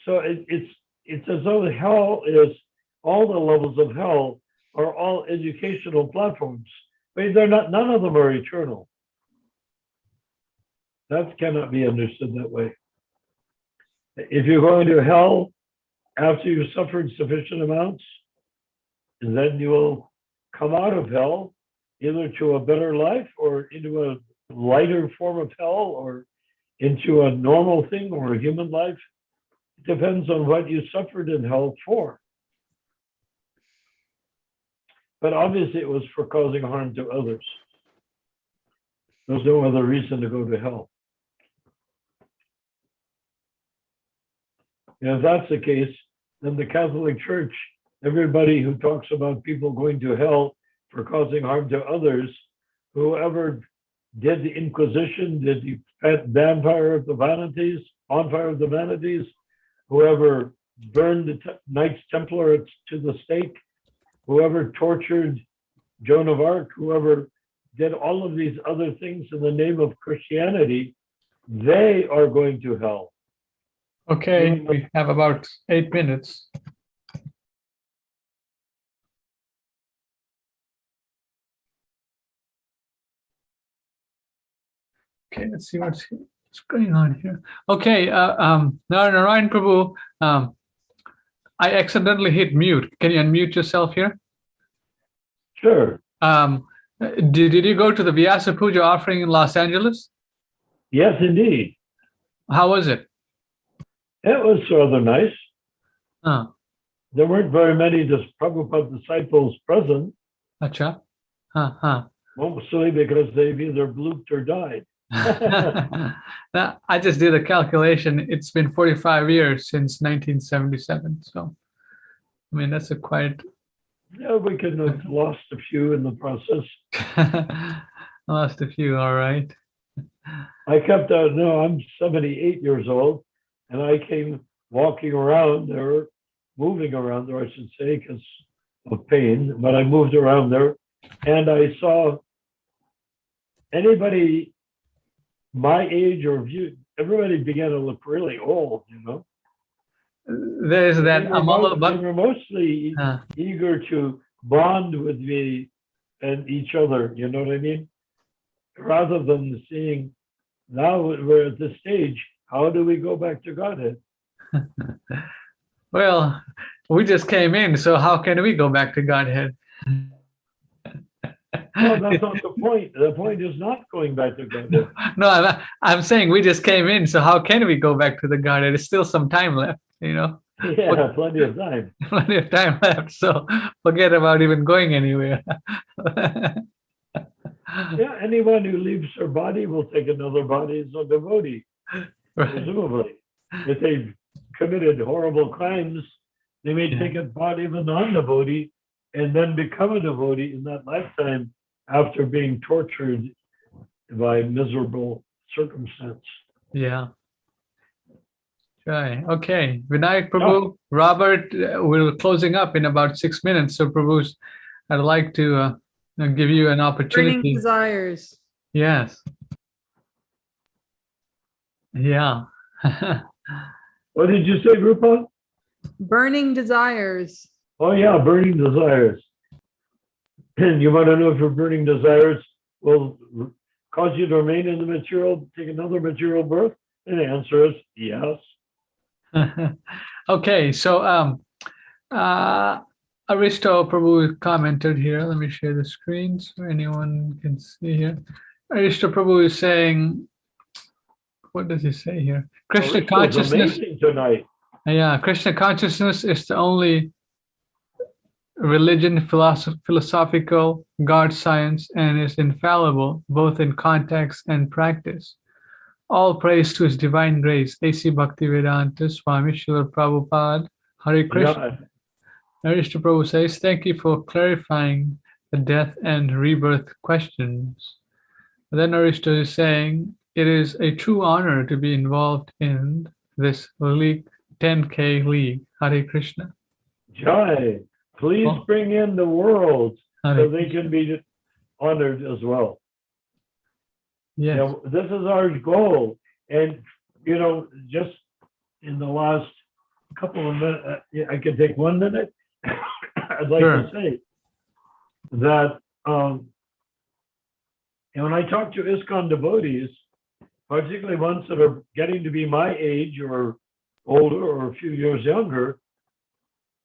So it's as though hell is, all the levels of hell are all educational platforms. But they're not, none of them are eternal. That cannot be understood that way. If you're going to hell after you've suffered sufficient amounts, then you will come out of hell either to a better life or into a lighter form of hell or into a normal thing or a human life. It depends on what you suffered in hell for. But obviously it was for causing harm to others. There's no other reason to go to hell. And if that's the case, then the Catholic Church, everybody who talks about people going to hell for causing harm to others, whoever did the Inquisition, did the bonfire of the vanities, whoever burned the Knights Templar to the stake, whoever tortured Joan of Arc, whoever did all of these other things in the name of Christianity, they are going to hell. Okay, we have about 8 minutes. Okay, let's see what's going on here. Okay, Narayan Prabhu, I accidentally hit mute. Can you unmute yourself here? Sure. Did you go to the Vyasa Puja offering in Los Angeles? Yes, indeed. How was it? It was rather nice. Huh. There weren't very many Prabhupada disciples present. Acha. Mostly because they've either blooped or died. Now, I just did a calculation. It's been 45 years since 1977. So, I mean, that's a quite... Yeah, we could have lost a few in the process. Lost a few, all right. I kept out, no, I'm 78 years old, and I came walking around there, moving around there, I should say, because of pain, but I moved around there, and I saw anybody my age or view, everybody began to look really old, you know. There's that. They were mostly eager to bond with me and each other, you know what I mean? Rather than seeing, now we're at this stage, how do we go back to Godhead? Well, we just came in, so how can we go back to Godhead? Well, that's not the point. The point is not going back to Godhead. No, I'm saying we just came in, so how can we go back to the Godhead? There's still some time left, you know? Yeah, plenty of time. Plenty of time left, so forget about even going anywhere. Yeah, anyone who leaves their body will take another body as a devotee, Right. presumably. If they've committed horrible crimes, they may take a body of a non-devotee and then become a devotee in that lifetime after being tortured by miserable circumstance. Yeah. Right. Okay. Vinayak Prabhu, Robert, we're closing up in about 6 minutes. So Prabhu, I'd like to give you an opportunity. Burning desires. Yes. Yeah. What did you say, Rupa? Burning desires. Oh yeah, burning desires. And you want to know if your burning desires will cause you to remain in the material, take another material birth? And the answer is yes. Okay, so Aristo Prabhu commented here. Let me share the screen so anyone can see here. Aristo Prabhu is saying, what does he say here? Krishna Aristo's consciousness. amazing tonight. Yeah, Krishna consciousness is the only religion, philosophical, God science, and is infallible both in context and practice. All praise to His divine grace. A.C. Bhaktivedanta Swami Srila Prabhupada. Hare Krishna. Arishta Prabhu says, thank you for clarifying the death and rebirth questions. Then Arishta is saying, it is a true honor to be involved in this league, 10K league. Hare Krishna. Jai, please bring in the world so they can be honored as well. Yes. You know, this is our goal. And, you know, just in the last couple of minutes, I could take 1 minute. I'd like to say that and when I talk to ISKCON devotees, particularly ones that are getting to be my age or older or a few years younger,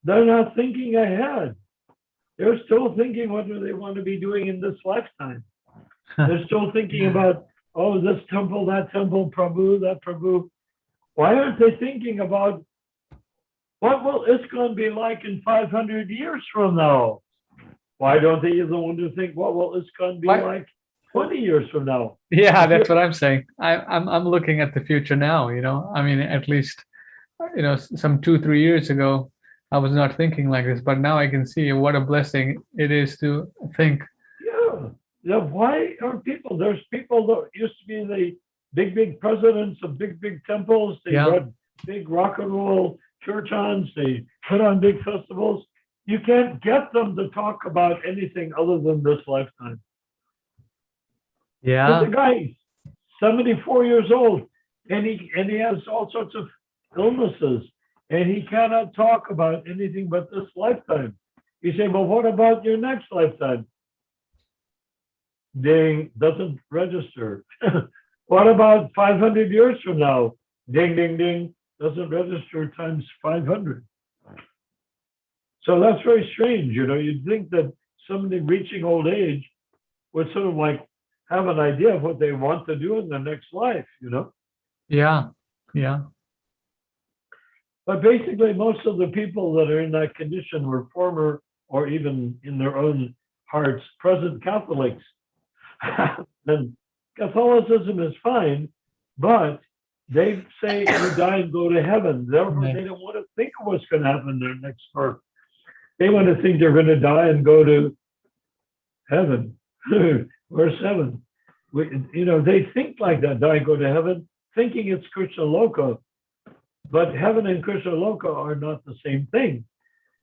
they're not thinking ahead. They're still thinking what do they want to be doing in this lifetime. They're still thinking about, oh, this temple, that temple, Prabhu, that Prabhu. Why aren't they thinking about what will ISKCON be like in 500 years from now? Why don't they even want to think what will ISKCON be like 20 years from now? Yeah, that's what I'm saying. I'm looking at the future now, you know. I mean, at least, you know, some 2-3 years ago, I was not thinking like this, but now I can see what a blessing it is to think. Yeah. Why are people, there's people that used to be the big presidents of big temples. They run big rock and roll church-ons. They put on big festivals. You can't get them to talk about anything other than this lifetime. Yeah. There's a guy, 74 years old, and he has all sorts of illnesses, and he cannot talk about anything but this lifetime. You say, well, what about your next lifetime? Ding, doesn't register. What about 500 years from now? Ding, ding, ding, doesn't register times 500. So that's very strange, you know. You'd think that somebody reaching old age would sort of like have an idea of what they want to do in their next life, you know? Yeah. But basically, most of the people that are in that condition were former or even in their own hearts, present Catholics. And Catholicism is fine, but they say you die and go to heaven. Therefore, they don't want to think of what's going to happen in their next birth. They want to think they're going to die and go to heaven. Verse 7. You know, they think like that, die and go to heaven, thinking it's Krishna Loka. But heaven and Krishna Loka are not the same thing.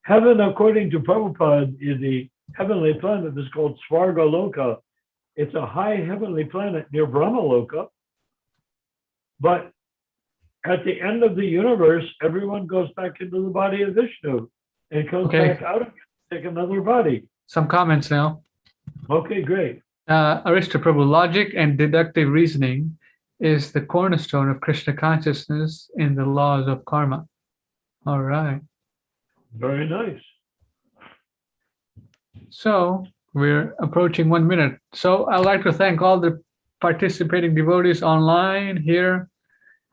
Heaven, according to Prabhupada, is the heavenly planet is called Svarga Loka. It's a high heavenly planet near Brahma Loka. But at the end of the universe, everyone goes back into the body of Vishnu and comes back out again to take another body. Some comments now. Okay, great. Arishta Prabhu, logic and deductive reasoning is the cornerstone of Krishna consciousness in the laws of karma. All right. Very nice. So we're approaching 1 minute. So I'd like to thank all the participating devotees online here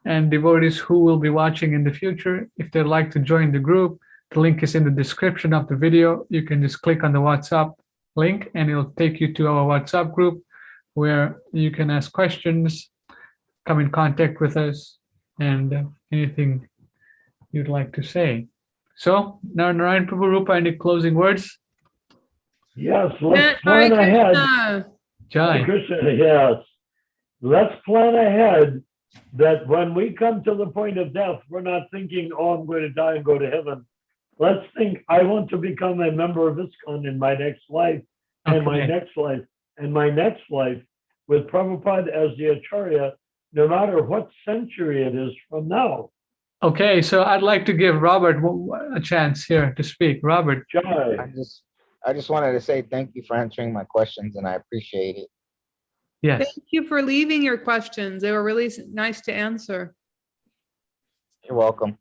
and devotees who will be watching in the future. If they'd like to join the group, the link is in the description of the video. You can just click on the WhatsApp link and it'll take you to our WhatsApp group where you can ask questions, come in contact with us, and anything you'd like to say. So, Narayan Prabhu Rupa, any closing words? Yes, let's plan ahead. Jai. Krishna, yes. Let's plan ahead that when we come to the point of death, we're not thinking, oh, I'm going to die and go to heaven. Let's think, I want to become a member of ISKCON in my next life, and my next life, and my next life, with Prabhupada as the Acharya, no matter what century it is from now. Okay, so I'd like to give Robert a chance here to speak. Robert. I just wanted to say thank you for answering my questions, and I appreciate it. Yes. Thank you for leaving your questions. They were really nice to answer. You're welcome.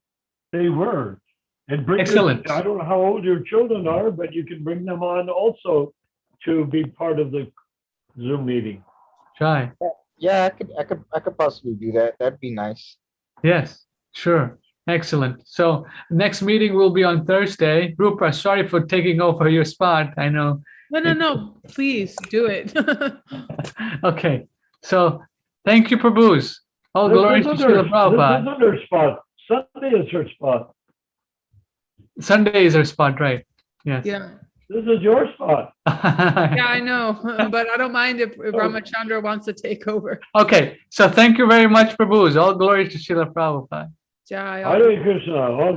They were. And bring Excellent. I don't know how old your children are, but you can bring them on also to be part of the Zoom meeting. Try. Yeah, I could possibly do that. That'd be nice. Yes, sure. Excellent. So next meeting will be on Thursday. Rupa, sorry for taking over your spot. I know. No. Please do it. Okay. So thank you, Prabhus. All glories to Srila Prabhupada. This is her spot. Sunday is her spot. Sunday is her spot, right? Yes. Yeah. This is your spot. Yeah, I know. But I don't mind if Ramachandra wants to take over. Okay. So thank you very much, Prabhus. All glories to Srila Prabhupada. Jai. Hare Krishna. All